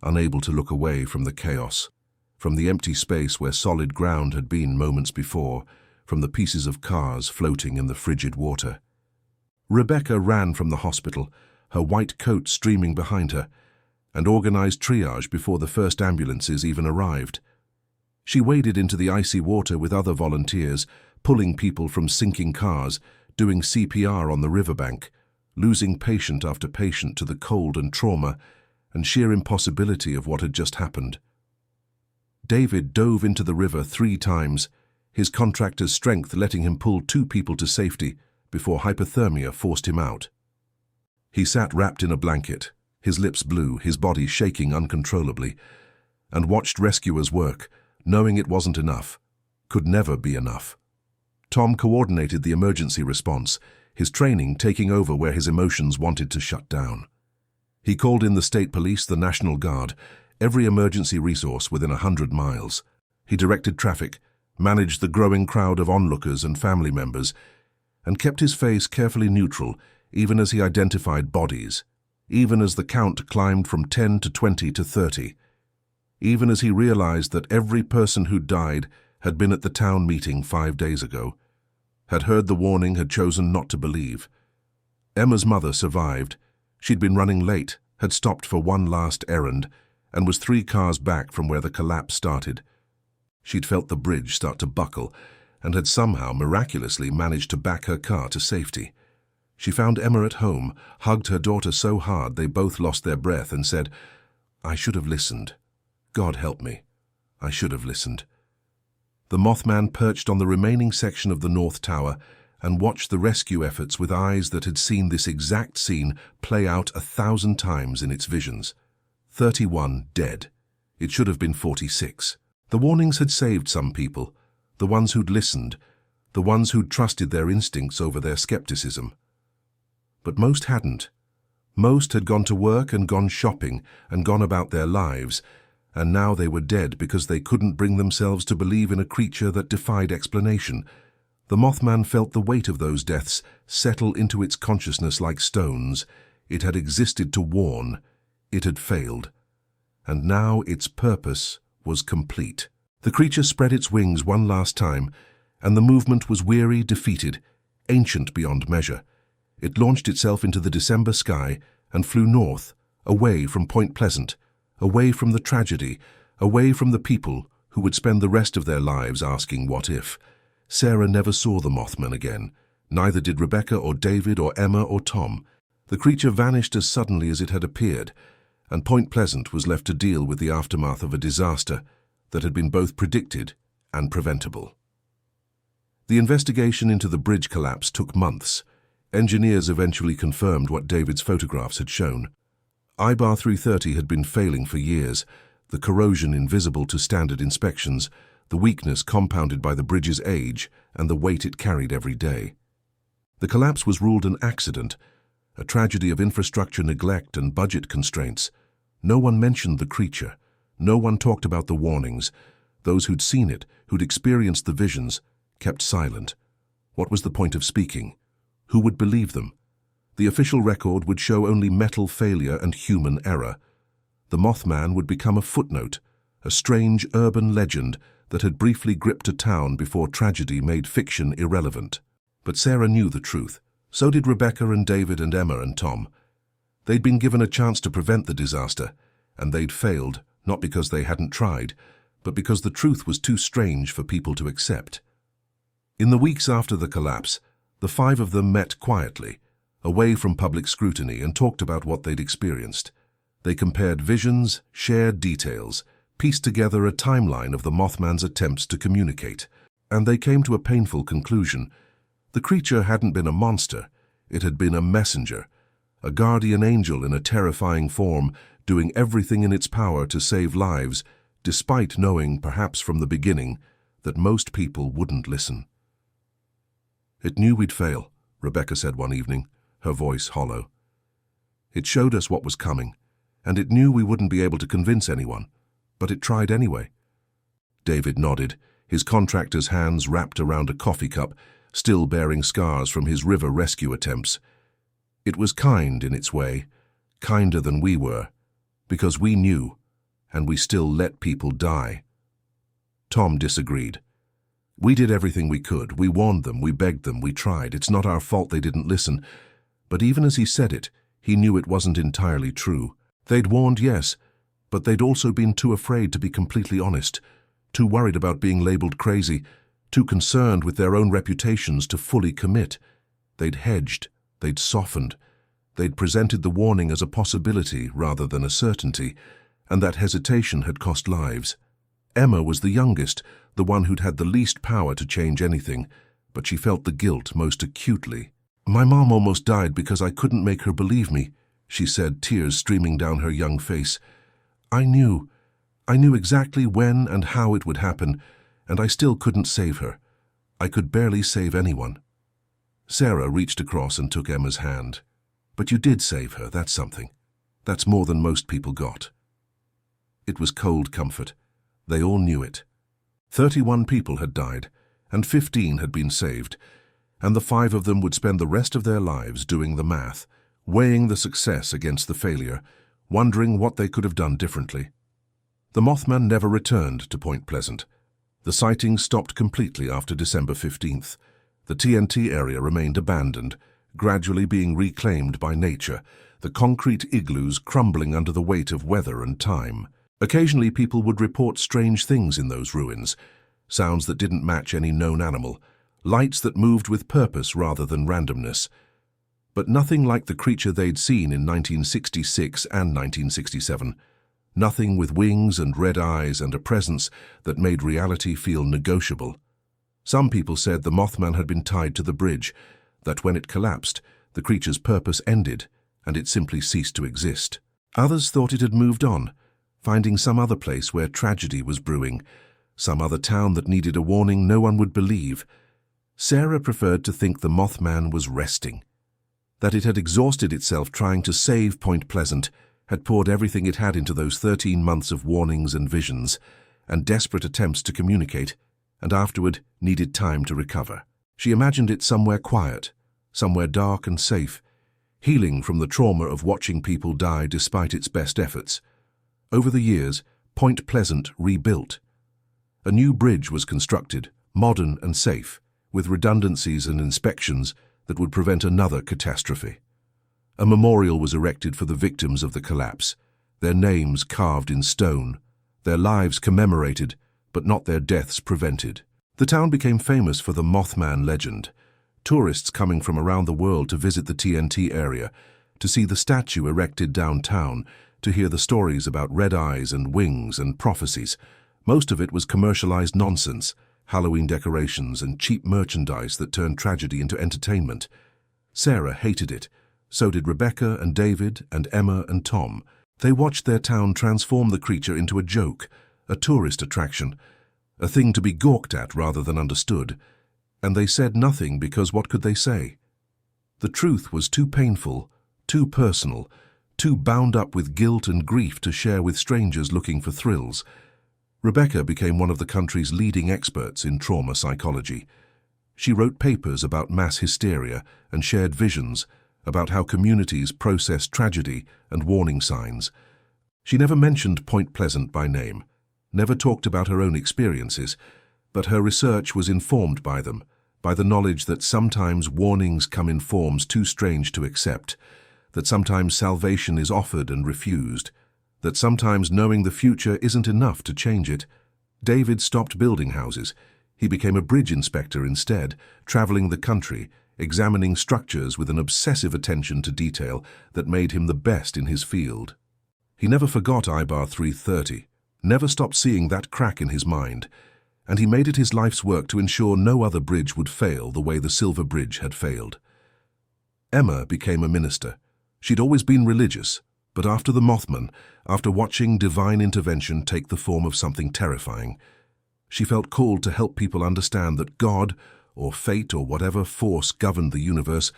unable to look away from the chaos, from the empty space where solid ground had been moments before, from the pieces of cars floating in the frigid water. Rebecca ran from the hospital, her white coat streaming behind her, and organized triage before the first ambulances even arrived. She waded into the icy water with other volunteers, pulling people from sinking cars, doing CPR on the riverbank, losing patient after patient to the cold and trauma and sheer impossibility of what had just happened. David dove into the river 3 times, his contractor's strength letting him pull 2 people to safety before hypothermia forced him out. He sat wrapped in a blanket, his lips blue, his body shaking uncontrollably, and watched rescuers work, knowing it wasn't enough, could never be enough. Tom coordinated the emergency response, his training taking over where his emotions wanted to shut down. He called in the state police, the National Guard, every emergency resource within 100 miles. He directed traffic, managed the growing crowd of onlookers and family members, and kept his face carefully neutral even as he identified bodies, even as the count climbed from 10 to 20 to 30, even as he realized that every person who died had been at the town meeting 5 days ago, had heard the warning, had chosen not to believe. Emma's mother survived. She'd been running late, had stopped for one last errand, and was 3 cars back from where the collapse started. She'd felt the bridge start to buckle, and had somehow miraculously managed to back her car to safety. She found Emma at home, hugged her daughter so hard they both lost their breath, and said, "I should have listened. God help me. I should have listened." The Mothman perched on the remaining section of the North Tower and watched the rescue efforts with eyes that had seen this exact scene play out 1,000 times in its visions. 31 dead. It should have been 46. The warnings had saved some people, the ones who'd listened, the ones who'd trusted their instincts over their skepticism. But most hadn't. Most had gone to work and gone shopping and gone about their lives, and now they were dead because they couldn't bring themselves to believe in a creature that defied explanation. The Mothman felt the weight of those deaths settle into its consciousness like stones. It had existed to warn. It had failed. And now its purpose was complete. The creature spread its wings one last time, and the movement was weary, defeated, ancient beyond measure. It launched itself into the December sky and flew north, away from Point Pleasant, away from the tragedy, away from the people who would spend the rest of their lives asking what if. Sarah never saw the Mothman again. Neither did Rebecca or David or Emma or Tom. The creature vanished as suddenly as it had appeared, and Point Pleasant was left to deal with the aftermath of a disaster that had been both predicted and preventable. The investigation into the bridge collapse took months. Engineers eventually confirmed what David's photographs had shown. IBAR 330 had been failing for years, the corrosion invisible to standard inspections, the weakness compounded by the bridge's age and the weight it carried every day. The collapse was ruled an accident, a tragedy of infrastructure neglect and budget constraints. No one mentioned the creature. No one talked about the warnings. Those who'd seen it, who'd experienced the visions, kept silent. What was the point of speaking? Who would believe them? The official record would show only metal failure and human error. The Mothman would become a footnote, a strange urban legend that had briefly gripped a town before tragedy made fiction irrelevant. But Sarah knew the truth. So did Rebecca and David and Emma and Tom. They'd been given a chance to prevent the disaster, and they'd failed, not because they hadn't tried, but because the truth was too strange for people to accept. In the weeks after the collapse, the five of them met quietly, away from public scrutiny, and talked about what they'd experienced. They compared visions, shared details, pieced together a timeline of the Mothman's attempts to communicate, and they came to a painful conclusion. The creature hadn't been a monster, it had been a messenger, a guardian angel in a terrifying form, doing everything in its power to save lives, despite knowing, perhaps from the beginning, that most people wouldn't listen. "It knew we'd fail," Rebecca said one evening, her voice hollow. "It showed us what was coming, and it knew we wouldn't be able to convince anyone, but it tried anyway." David nodded, his contractor's hands wrapped around a coffee cup, still bearing scars from his river rescue attempts. "It was kind in its way, kinder than we were, because we knew, and we still let people die." Tom disagreed. "We did everything we could. We warned them, we begged them, we tried. It's not our fault they didn't listen." But even as he said it, he knew it wasn't entirely true. They'd warned, yes, but they'd also been too afraid to be completely honest, too worried about being labeled crazy, too concerned with their own reputations to fully commit. They'd hedged, they'd softened, they'd presented the warning as a possibility rather than a certainty, and that hesitation had cost lives. Emma was the youngest, the one who'd had the least power to change anything, but she felt the guilt most acutely. "My mom almost died because I couldn't make her believe me," she said, tears streaming down her young face. I knew exactly when and how it would happen, and I still couldn't save her. I could barely save anyone." Sarah reached across and took Emma's hand. "But you did save her, that's something. That's more than most people got." It was cold comfort. They all knew it. 31 people had died, and 15 had been saved, and the 5 of them would spend the rest of their lives doing the math, weighing the success against the failure, wondering what they could have done differently. The Mothman never returned to Point Pleasant. The sightings stopped completely after December 15th. The TNT area remained abandoned, gradually being reclaimed by nature, the concrete igloos crumbling under the weight of weather and time. Occasionally people would report strange things in those ruins, sounds that didn't match any known animal, lights that moved with purpose rather than randomness. But nothing like the creature they'd seen in 1966 and 1967. Nothing with wings and red eyes and a presence that made reality feel negotiable. Some people said the Mothman had been tied to the bridge, that when it collapsed, the creature's purpose ended, and it simply ceased to exist. Others thought it had moved on, finding some other place where tragedy was brewing, some other town that needed a warning no one would believe. Sarah preferred to think the Mothman was resting, that it had exhausted itself trying to save Point Pleasant, had poured everything it had into those 13 months of warnings and visions, and desperate attempts to communicate, and afterward needed time to recover. She imagined it somewhere quiet, somewhere dark and safe, healing from the trauma of watching people die despite its best efforts. Over the years, Point Pleasant rebuilt. A new bridge was constructed, modern and safe, with redundancies and inspections that would prevent another catastrophe. A memorial was erected for the victims of the collapse, their names carved in stone, their lives commemorated, but not their deaths prevented. The town became famous for the Mothman legend. Tourists coming from around the world to visit the TNT area, to see the statue erected downtown, to hear the stories about red eyes and wings and prophecies. Most of it was commercialized nonsense, Halloween decorations and cheap merchandise that turned tragedy into entertainment. Sarah hated it. So did Rebecca and David and Emma and Tom. They watched their town transform the creature into a joke, a tourist attraction, a thing to be gawked at rather than understood. And they said nothing because what could they say? The truth was too painful, too personal, too bound up with guilt and grief to share with strangers looking for thrills. Rebecca became one of the country's leading experts in trauma psychology. She wrote papers about mass hysteria and shared visions about how communities process tragedy and warning signs. She never mentioned Point Pleasant by name, never talked about her own experiences, but her research was informed by them, by the knowledge that sometimes warnings come in forms too strange to accept, that sometimes salvation is offered and refused, that sometimes knowing the future isn't enough to change it. David stopped building houses. He became a bridge inspector instead, traveling the country, examining structures with an obsessive attention to detail that made him the best in his field. He never forgot I-Bar 330, never stopped seeing that crack in his mind, and he made it his life's work to ensure no other bridge would fail the way the Silver Bridge had failed. Emma became a minister. She'd always been religious, but after the Mothman, after watching divine intervention take the form of something terrifying, she felt called to help people understand that God, or fate, or whatever force governed the universe,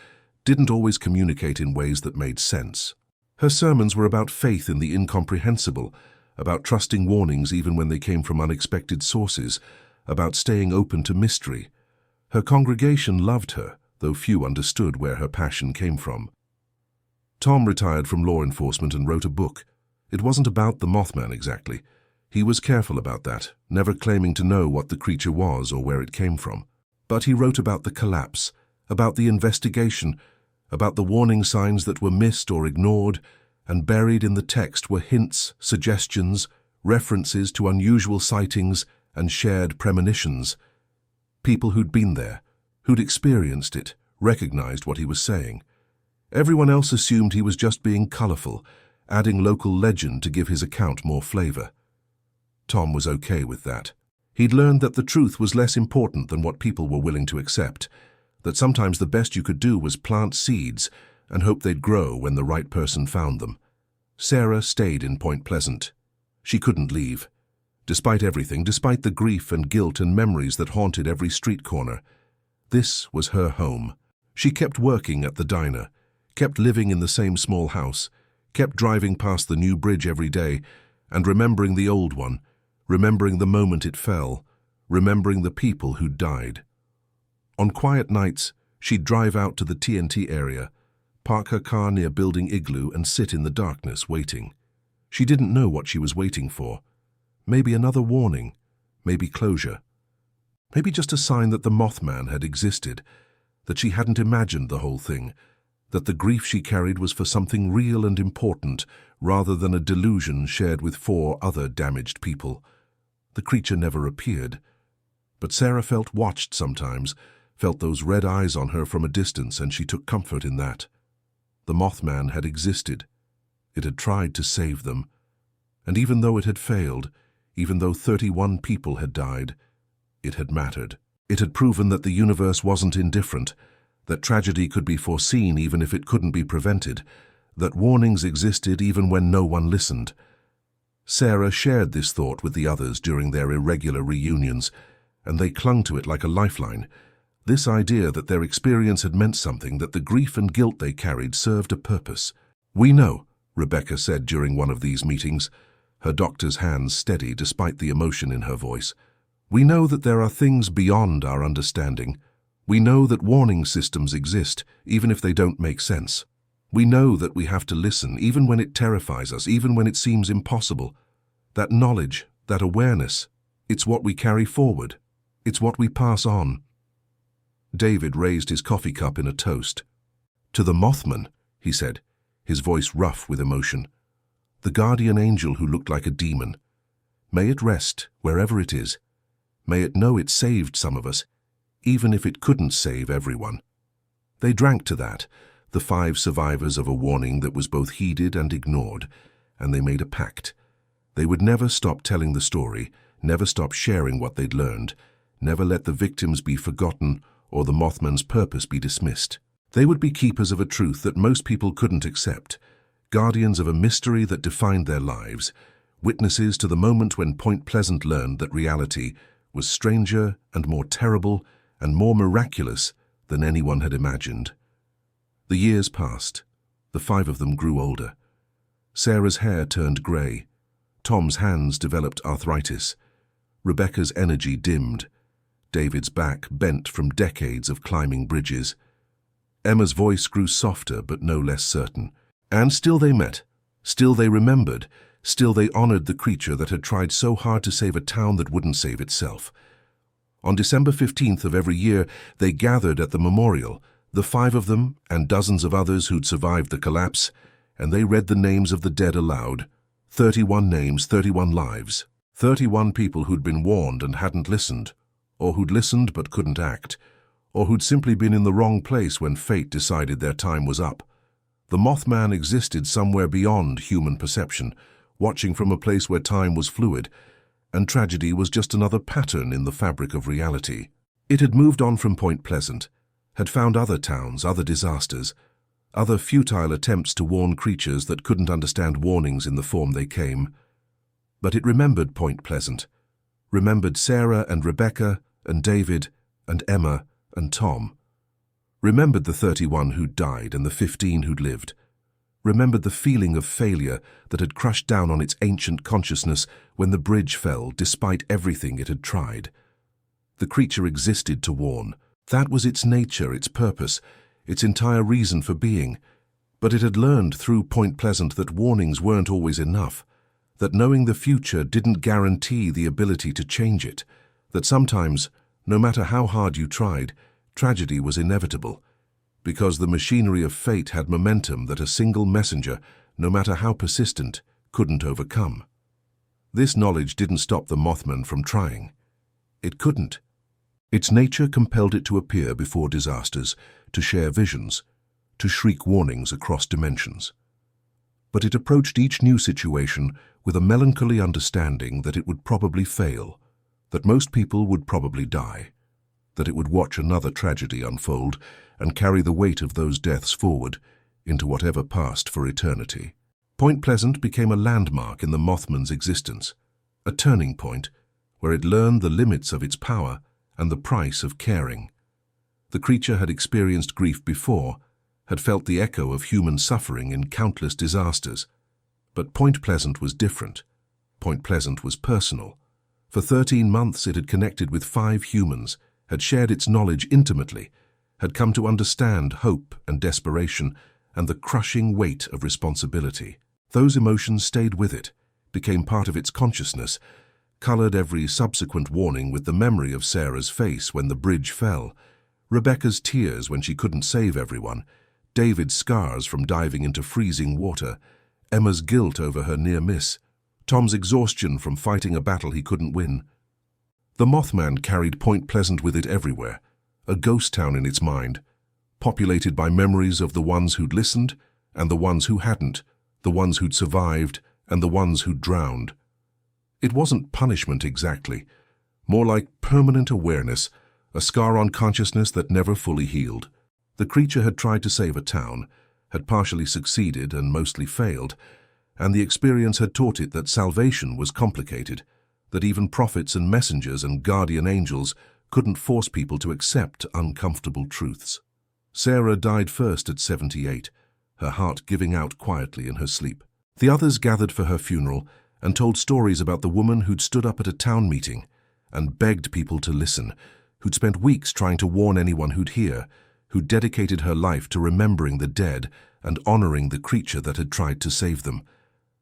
didn't always communicate in ways that made sense. Her sermons were about faith in the incomprehensible, about trusting warnings even when they came from unexpected sources, about staying open to mystery. Her congregation loved her, though few understood where her passion came from. Tom retired from law enforcement and wrote a book. It wasn't about the Mothman exactly. He was careful about that, never claiming to know what the creature was or where it came from. But he wrote about the collapse, about the investigation, about the warning signs that were missed or ignored, and buried in the text were hints, suggestions, references to unusual sightings and shared premonitions. People who'd been there, who'd experienced it, recognized what he was saying. Everyone else assumed he was just being colorful, adding local legend to give his account more flavor. Tom was okay with that. He'd learned that the truth was less important than what people were willing to accept, that sometimes the best you could do was plant seeds and hope they'd grow when the right person found them. Sarah stayed in Point Pleasant. She couldn't leave. Despite everything, despite the grief and guilt and memories that haunted every street corner, this was her home. She kept working at the diner, kept living in the same small house, kept driving past the new bridge every day and remembering the old one, remembering the moment it fell, remembering the people who'd died. On quiet nights, she'd drive out to the TNT area, park her car near Building Igloo and sit in the darkness waiting. She didn't know what she was waiting for. Maybe another warning, maybe closure. Maybe just a sign that the Mothman had existed, that she hadn't imagined the whole thing, that the grief she carried was for something real and important rather than a delusion shared with 4 other damaged people. The creature never appeared, but Sarah felt watched sometimes, felt those red eyes on her from a distance, and she took comfort in that. The Mothman had existed. It had tried to save them. And even though it had failed, even though 31 people had died, it had mattered. It had proven that the universe wasn't indifferent, that tragedy could be foreseen even if it couldn't be prevented, that warnings existed even when no one listened. Sarah shared this thought with the others during their irregular reunions, and they clung to it like a lifeline. This idea that their experience had meant something, that the grief and guilt they carried served a purpose. "We know," Rebecca said during one of these meetings, her doctor's hands steady despite the emotion in her voice. "We know that there are things beyond our understanding. We know that warning systems exist, even if they don't make sense. We know that we have to listen, even when it terrifies us, even when it seems impossible. That knowledge, that awareness, it's what we carry forward. It's what we pass on." David raised his coffee cup in a toast. "To the Mothman," he said, his voice rough with emotion. "The guardian angel who looked like a demon. May it rest, wherever it is. May it know it saved some of us, even if it couldn't save everyone. They drank to that, the 5 survivors of a warning that was both heeded and ignored, and they made a pact. They would never stop telling the story, never stop sharing what they'd learned, never let the victims be forgotten or the Mothman's purpose be dismissed. They would be keepers of a truth that most people couldn't accept, guardians of a mystery that defined their lives, witnesses to the moment when Point Pleasant learned that reality was stranger and more terrible and more miraculous than anyone had imagined. The years passed. The 5 of them grew older. Sarah's hair turned grey. Tom's hands developed arthritis. Rebecca's energy dimmed. David's back bent from decades of climbing bridges. Emma's voice grew softer but no less certain. And still they met. Still they remembered. Still they honored the creature that had tried so hard to save a town that wouldn't save itself. On December 15th of every year, they gathered at the memorial, the 5 of them and dozens of others who'd survived the collapse, and they read the names of the dead aloud. 31 names, 31 lives. 31 people who'd been warned and hadn't listened, or who'd listened but couldn't act, or who'd simply been in the wrong place when fate decided their time was up. The Mothman existed somewhere beyond human perception, watching from a place where time was fluid, and tragedy was just another pattern in the fabric of reality. It had moved on from Point Pleasant, had found other towns, other disasters, other futile attempts to warn creatures that couldn't understand warnings in the form they came. But it remembered Point Pleasant, remembered Sarah and Rebecca and David and Emma and Tom, remembered the 31 who'd died and the 15 who'd lived, remembered the feeling of failure that had crushed down on its ancient consciousness when the bridge fell despite everything it had tried. The creature existed to warn. That was its nature, its purpose, its entire reason for being. But it had learned through Point Pleasant that warnings weren't always enough, that knowing the future didn't guarantee the ability to change it, that sometimes, no matter how hard you tried, tragedy was inevitable, because the machinery of fate had momentum that a single messenger, no matter how persistent, couldn't overcome. This knowledge didn't stop the Mothman from trying. It couldn't. Its nature compelled it to appear before disasters, to share visions, to shriek warnings across dimensions. But it approached each new situation with a melancholy understanding that it would probably fail, that most people would probably die, that it would watch another tragedy unfold and carry the weight of those deaths forward into whatever passed for eternity. Point Pleasant became a landmark in the Mothman's existence, a turning point where it learned the limits of its power and the price of caring. The creature had experienced grief before, had felt the echo of human suffering in countless disasters. But Point Pleasant was different. Point Pleasant was personal. For 13 months it had connected with 5 humans, had shared its knowledge intimately, had come to understand hope and desperation and the crushing weight of responsibility. Those emotions stayed with it, became part of its consciousness, colored every subsequent warning with the memory of Sarah's face when the bridge fell, Rebecca's tears when she couldn't save everyone, David's scars from diving into freezing water, Emma's guilt over her near miss, Tom's exhaustion from fighting a battle he couldn't win. The Mothman carried Point Pleasant with it everywhere, a ghost town in its mind, populated by memories of the ones who'd listened and the ones who hadn't, the ones who'd survived and the ones who'd drowned. It wasn't punishment exactly, more like permanent awareness, a scar on consciousness that never fully healed. The creature had tried to save a town, had partially succeeded and mostly failed, and the experience had taught it that salvation was complicated, that even prophets and messengers and guardian angels couldn't force people to accept uncomfortable truths. Sarah died first at 78, her heart giving out quietly in her sleep. The others gathered for her funeral and told stories about the woman who'd stood up at a town meeting and begged people to listen, who'd spent weeks trying to warn anyone who'd hear, who'd dedicated her life to remembering the dead and honoring the creature that had tried to save them.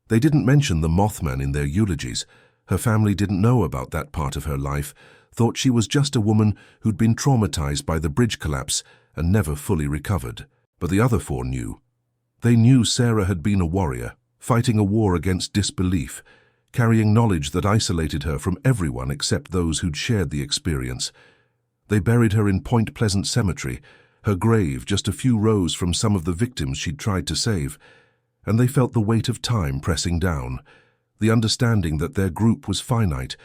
They didn't mention the Mothman in their eulogies. Her family didn't know about that part of her life, thought she was just a woman who'd been traumatized by the bridge collapse and never fully recovered. But the other 4 knew. They knew Sarah had been a warrior, fighting a war against disbelief. carrying knowledge that isolated her from everyone except those who'd shared the experience. They buried her in Point Pleasant Cemetery, her grave just a few rows from some of the victims she'd tried to save, and they felt the weight of time pressing down, the understanding that their group was finite,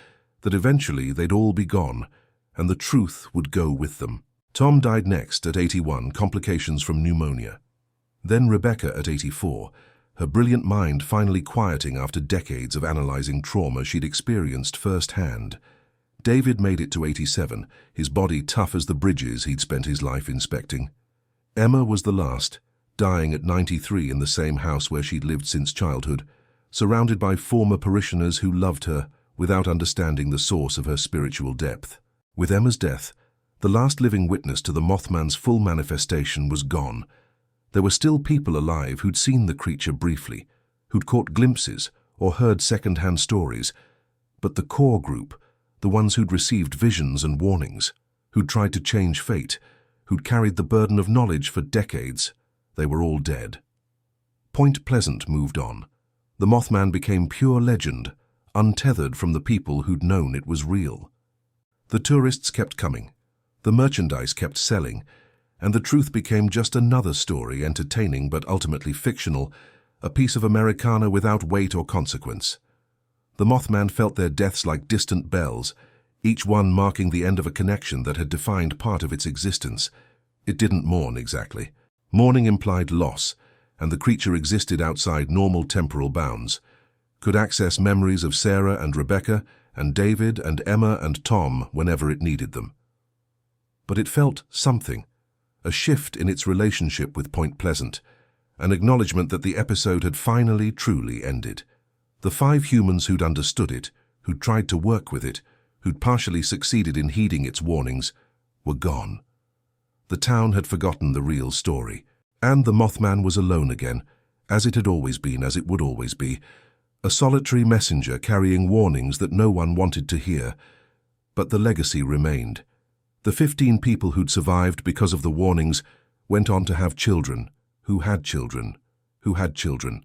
that eventually they'd all be gone, and the truth would go with them. Tom died next at 81, complications from pneumonia. Then Rebecca at 84, her brilliant mind finally quieting after decades of analyzing trauma she'd experienced firsthand. David made it to 87, his body tough as the bridges he'd spent his life inspecting. Emma was the last, dying at 93 in the same house where she'd lived since childhood, surrounded by former parishioners who loved her without understanding the source of her spiritual depth. With Emma's death, the last living witness to the Mothman's full manifestation was gone. There were still people alive who'd seen the creature briefly, who'd caught glimpses or heard second-hand stories, but the core group, the ones who'd received visions and warnings, who'd tried to change fate, who'd carried the burden of knowledge for decades, they were all dead. Point Pleasant moved on. The Mothman became pure legend, untethered from the people who'd known it was real. The tourists kept coming, the merchandise kept selling, and the truth became just another story, entertaining but ultimately fictional, a piece of Americana without weight or consequence. The Mothman felt their deaths like distant bells, each one marking the end of a connection that had defined part of its existence. It didn't mourn exactly. Mourning implied loss, and the creature existed outside normal temporal bounds, could access memories of Sarah and Rebecca, and David and Emma and Tom whenever it needed them. But it felt something, a shift in its relationship with Point Pleasant, an acknowledgement that the episode had finally truly ended. The 5 humans who'd understood it, who'd tried to work with it, who'd partially succeeded in heeding its warnings, were gone. The town had forgotten the real story, and the Mothman was alone again, as it had always been, as it would always be, a solitary messenger carrying warnings that no one wanted to hear. But the legacy remained. The 15 people who'd survived because of the warnings went on to have children, who had children, who had children.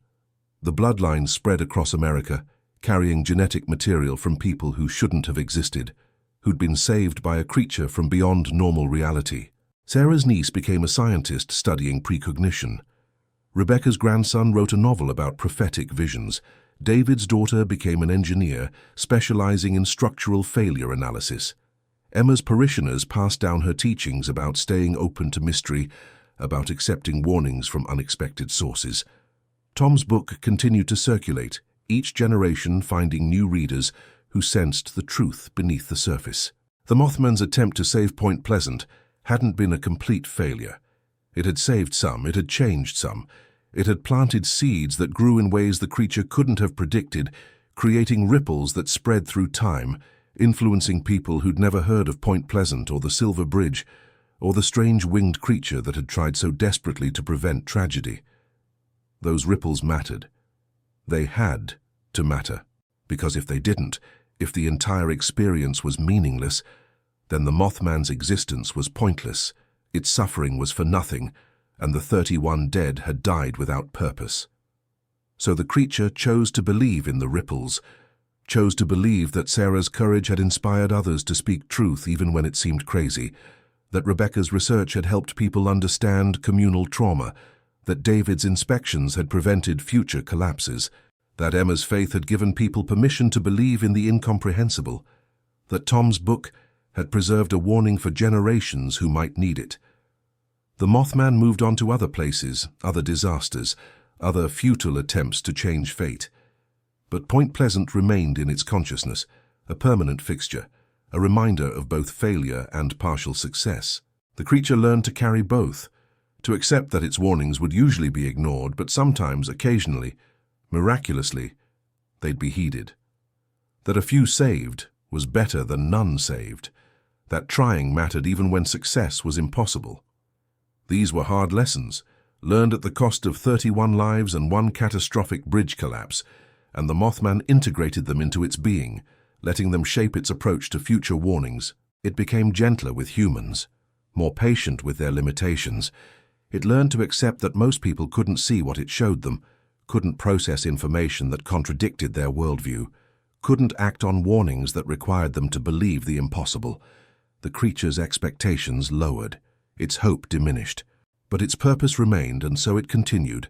The bloodline spread across America, carrying genetic material from people who shouldn't have existed, who'd been saved by a creature from beyond normal reality. Sarah's niece became a scientist studying precognition. Rebecca's grandson wrote a novel about prophetic visions. David's daughter became an engineer, specializing in structural failure analysis. Emma's parishioners passed down her teachings about staying open to mystery, about accepting warnings from unexpected sources. Tom's book continued to circulate, each generation finding new readers who sensed the truth beneath the surface. The Mothman's attempt to save Point Pleasant hadn't been a complete failure. It had saved some, it had changed some. It had planted seeds that grew in ways the creature couldn't have predicted, creating ripples that spread through time, influencing people who'd never heard of Point Pleasant or the Silver Bridge, or the strange winged creature that had tried so desperately to prevent tragedy. Those ripples mattered. They had to matter, because if they didn't, if the entire experience was meaningless, then the Mothman's existence was pointless, its suffering was for nothing, and the 31 dead had died without purpose. So the creature chose to believe in the ripples, chose to believe that Sarah's courage had inspired others to speak truth even when it seemed crazy, that Rebecca's research had helped people understand communal trauma, that David's inspections had prevented future collapses, that Emma's faith had given people permission to believe in the incomprehensible, that Tom's book had preserved a warning for generations who might need it. The Mothman moved on to other places, other disasters, other futile attempts to change fate. But Point Pleasant remained in its consciousness, a permanent fixture, a reminder of both failure and partial success. The creature learned to carry both, to accept that its warnings would usually be ignored, but sometimes, occasionally, miraculously, they'd be heeded. That a few saved was better than none saved, that trying mattered even when success was impossible. These were hard lessons, learned at the cost of 31 lives and 1 catastrophic bridge collapse, and the Mothman integrated them into its being, letting them shape its approach to future warnings. It became gentler with humans, more patient with their limitations. It learned to accept that most people couldn't see what it showed them, couldn't process information that contradicted their worldview. couldn't act on warnings that required them to believe the impossible. The creature's expectations lowered, its hope diminished. But its purpose remained, and so it continued,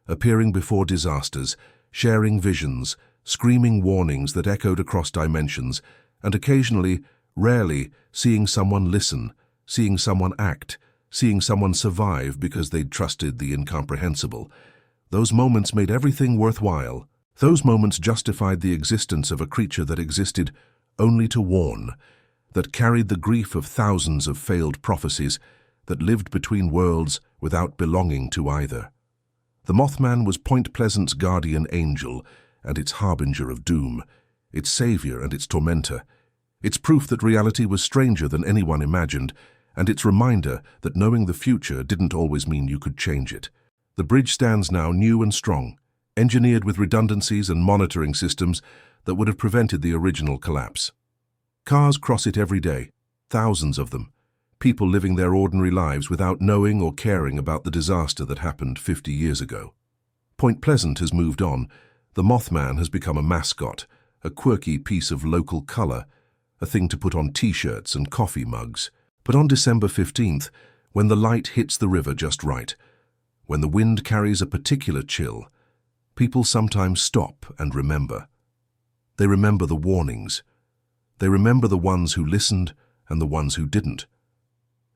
appearing before disasters, sharing visions, screaming warnings that echoed across dimensions, and occasionally, rarely, seeing someone listen, seeing someone act, seeing someone survive because they'd trusted the incomprehensible. Those moments made everything worthwhile. Those moments justified the existence of a creature that existed only to warn, that carried the grief of thousands of failed prophecies, that lived between worlds without belonging to either. The Mothman was Point Pleasant's guardian angel and its harbinger of doom, its savior and its tormentor, its proof that reality was stranger than anyone imagined, and its reminder that knowing the future didn't always mean you could change it. The bridge stands now new and strong, engineered with redundancies and monitoring systems that would have prevented the original collapse. Cars cross it every day, thousands of them, people living their ordinary lives without knowing or caring about the disaster that happened 50 years ago. Point Pleasant has moved on. The Mothman has become a mascot, a quirky piece of local color, a thing to put on t-shirts and coffee mugs. But on December 15th, when the light hits the river just right, when the wind carries a particular chill, people sometimes stop and remember. They remember the warnings. They remember the ones who listened and the ones who didn't.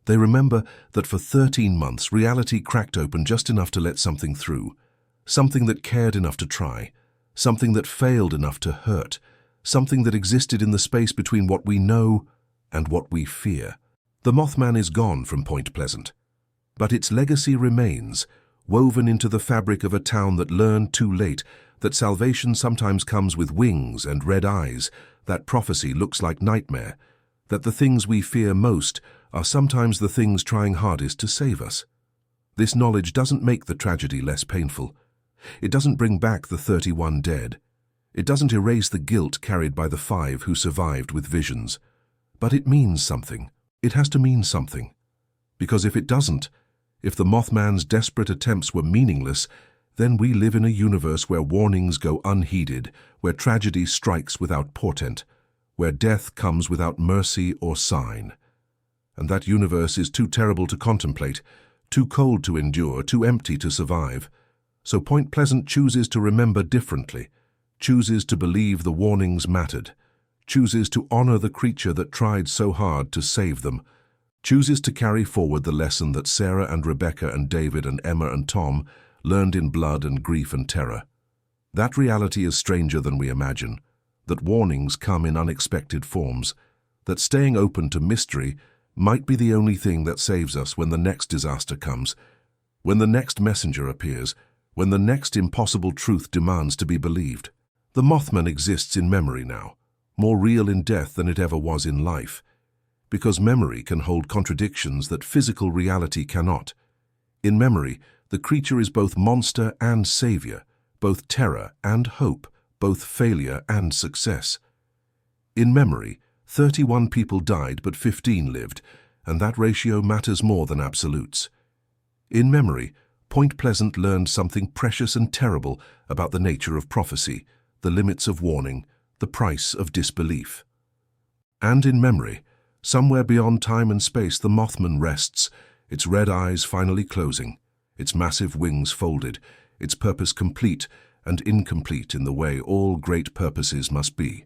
They remember that for 13 months reality cracked open just enough to let something through, something that cared enough to try, something that failed enough to hurt, something that existed in the space between what we know and what we fear. The Mothman is gone from Point Pleasant, but its legacy remains, woven into the fabric of a town that learned too late that salvation sometimes comes with wings and red eyes, that prophecy looks like nightmare, that the things we fear most are sometimes the things trying hardest to save us. This knowledge doesn't make the tragedy less painful. It doesn't bring back the 31 dead. It doesn't erase the guilt carried by the 5 who survived with visions. But it means something. It has to mean something. Because if it doesn't, if the Mothman's desperate attempts were meaningless, then we live in a universe where warnings go unheeded, where tragedy strikes without portent, where death comes without mercy or sign. And that universe is too terrible to contemplate, too cold to endure, too empty to survive. So Point Pleasant chooses to remember differently, chooses to believe the warnings mattered, chooses to honor the creature that tried so hard to save them, chooses to carry forward the lesson that Sarah and Rebecca and David and Emma and Tom learned in blood and grief and terror. That reality is stranger than we imagine, that warnings come in unexpected forms, that staying open to mystery might be the only thing that saves us when the next disaster comes, when the next messenger appears, when the next impossible truth demands to be believed. The Mothman exists in memory now, more real in death than it ever was in life, because memory can hold contradictions that physical reality cannot. In memory, the creature is both monster and savior, both terror and hope, both failure and success. In memory, 31 people died but 15 lived, and that ratio matters more than absolutes. In memory, Point Pleasant learned something precious and terrible about the nature of prophecy, the limits of warning, the price of disbelief. And in memory, somewhere beyond time and space, the Mothman rests, its red eyes finally closing, its massive wings folded, its purpose complete and incomplete in the way all great purposes must be.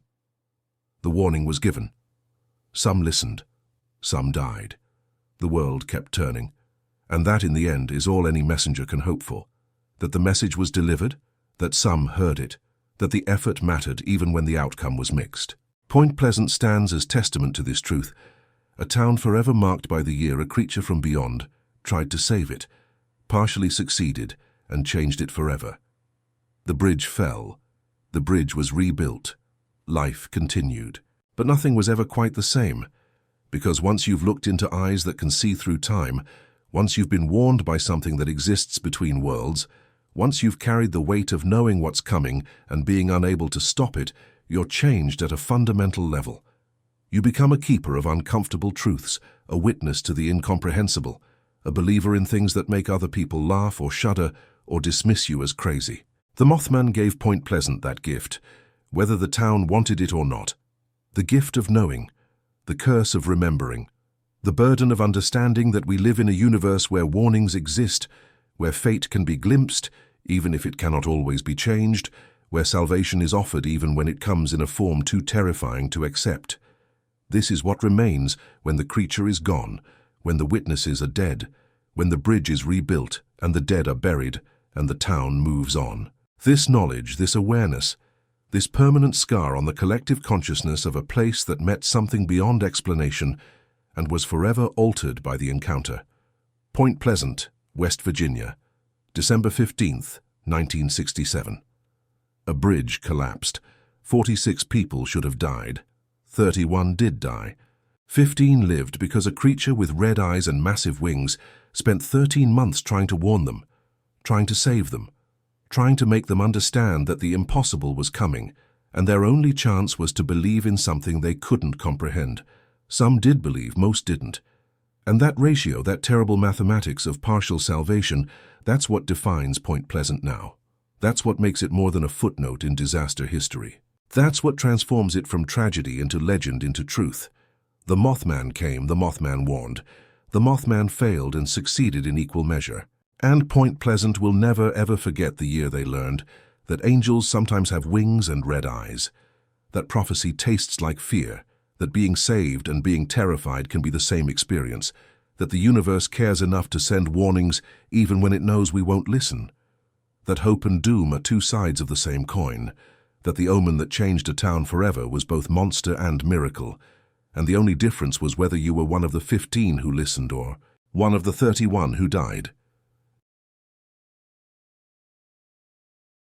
The warning was given. Some listened. Some died. The world kept turning. And that, in the end, is all any messenger can hope for. That the message was delivered, that some heard it, that the effort mattered even when the outcome was mixed. Point Pleasant stands as testament to this truth. A town forever marked by the year a creature from beyond tried to save it, partially succeeded, and changed it forever. The bridge fell. The bridge was rebuilt. Life continued. But nothing was ever quite the same, because once you've looked into eyes that can see through time, once you've been warned by something that exists between worlds, once you've carried the weight of knowing what's coming and being unable to stop it, you're changed at a fundamental level. You become a keeper of uncomfortable truths, a witness to the incomprehensible, a believer in things that make other people laugh or shudder or dismiss you as crazy. The Mothman gave Point Pleasant that gift, whether the town wanted it or not. The gift of knowing, the curse of remembering, the burden of understanding that we live in a universe where warnings exist, where fate can be glimpsed, even if it cannot always be changed, where salvation is offered even when it comes in a form too terrifying to accept. This is what remains when the creature is gone, when the witnesses are dead, when the bridge is rebuilt and the dead are buried and the town moves on. This knowledge, this awareness, this permanent scar on the collective consciousness of a place that met something beyond explanation and was forever altered by the encounter. Point Pleasant, West Virginia, December 15th, 1967. A bridge collapsed. 46 people should have died. 31 did die. 15 lived because a creature with red eyes and massive wings spent 13 months trying to warn them, trying to save them, trying to make them understand that the impossible was coming, and their only chance was to believe in something they couldn't comprehend. Some did believe, most didn't. And that ratio, that terrible mathematics of partial salvation, that's what defines Point Pleasant now. That's what makes it more than a footnote in disaster history. That's what transforms it from tragedy into legend, into truth. The Mothman came, the Mothman warned. The Mothman failed and succeeded in equal measure. And Point Pleasant will never ever forget the year they learned that angels sometimes have wings and red eyes, that prophecy tastes like fear, that being saved and being terrified can be the same experience, that the universe cares enough to send warnings even when it knows we won't listen, that hope and doom are two sides of the same coin, that the omen that changed a town forever was both monster and miracle, and the only difference was whether you were one of the 15 who listened or one of the 31 who died.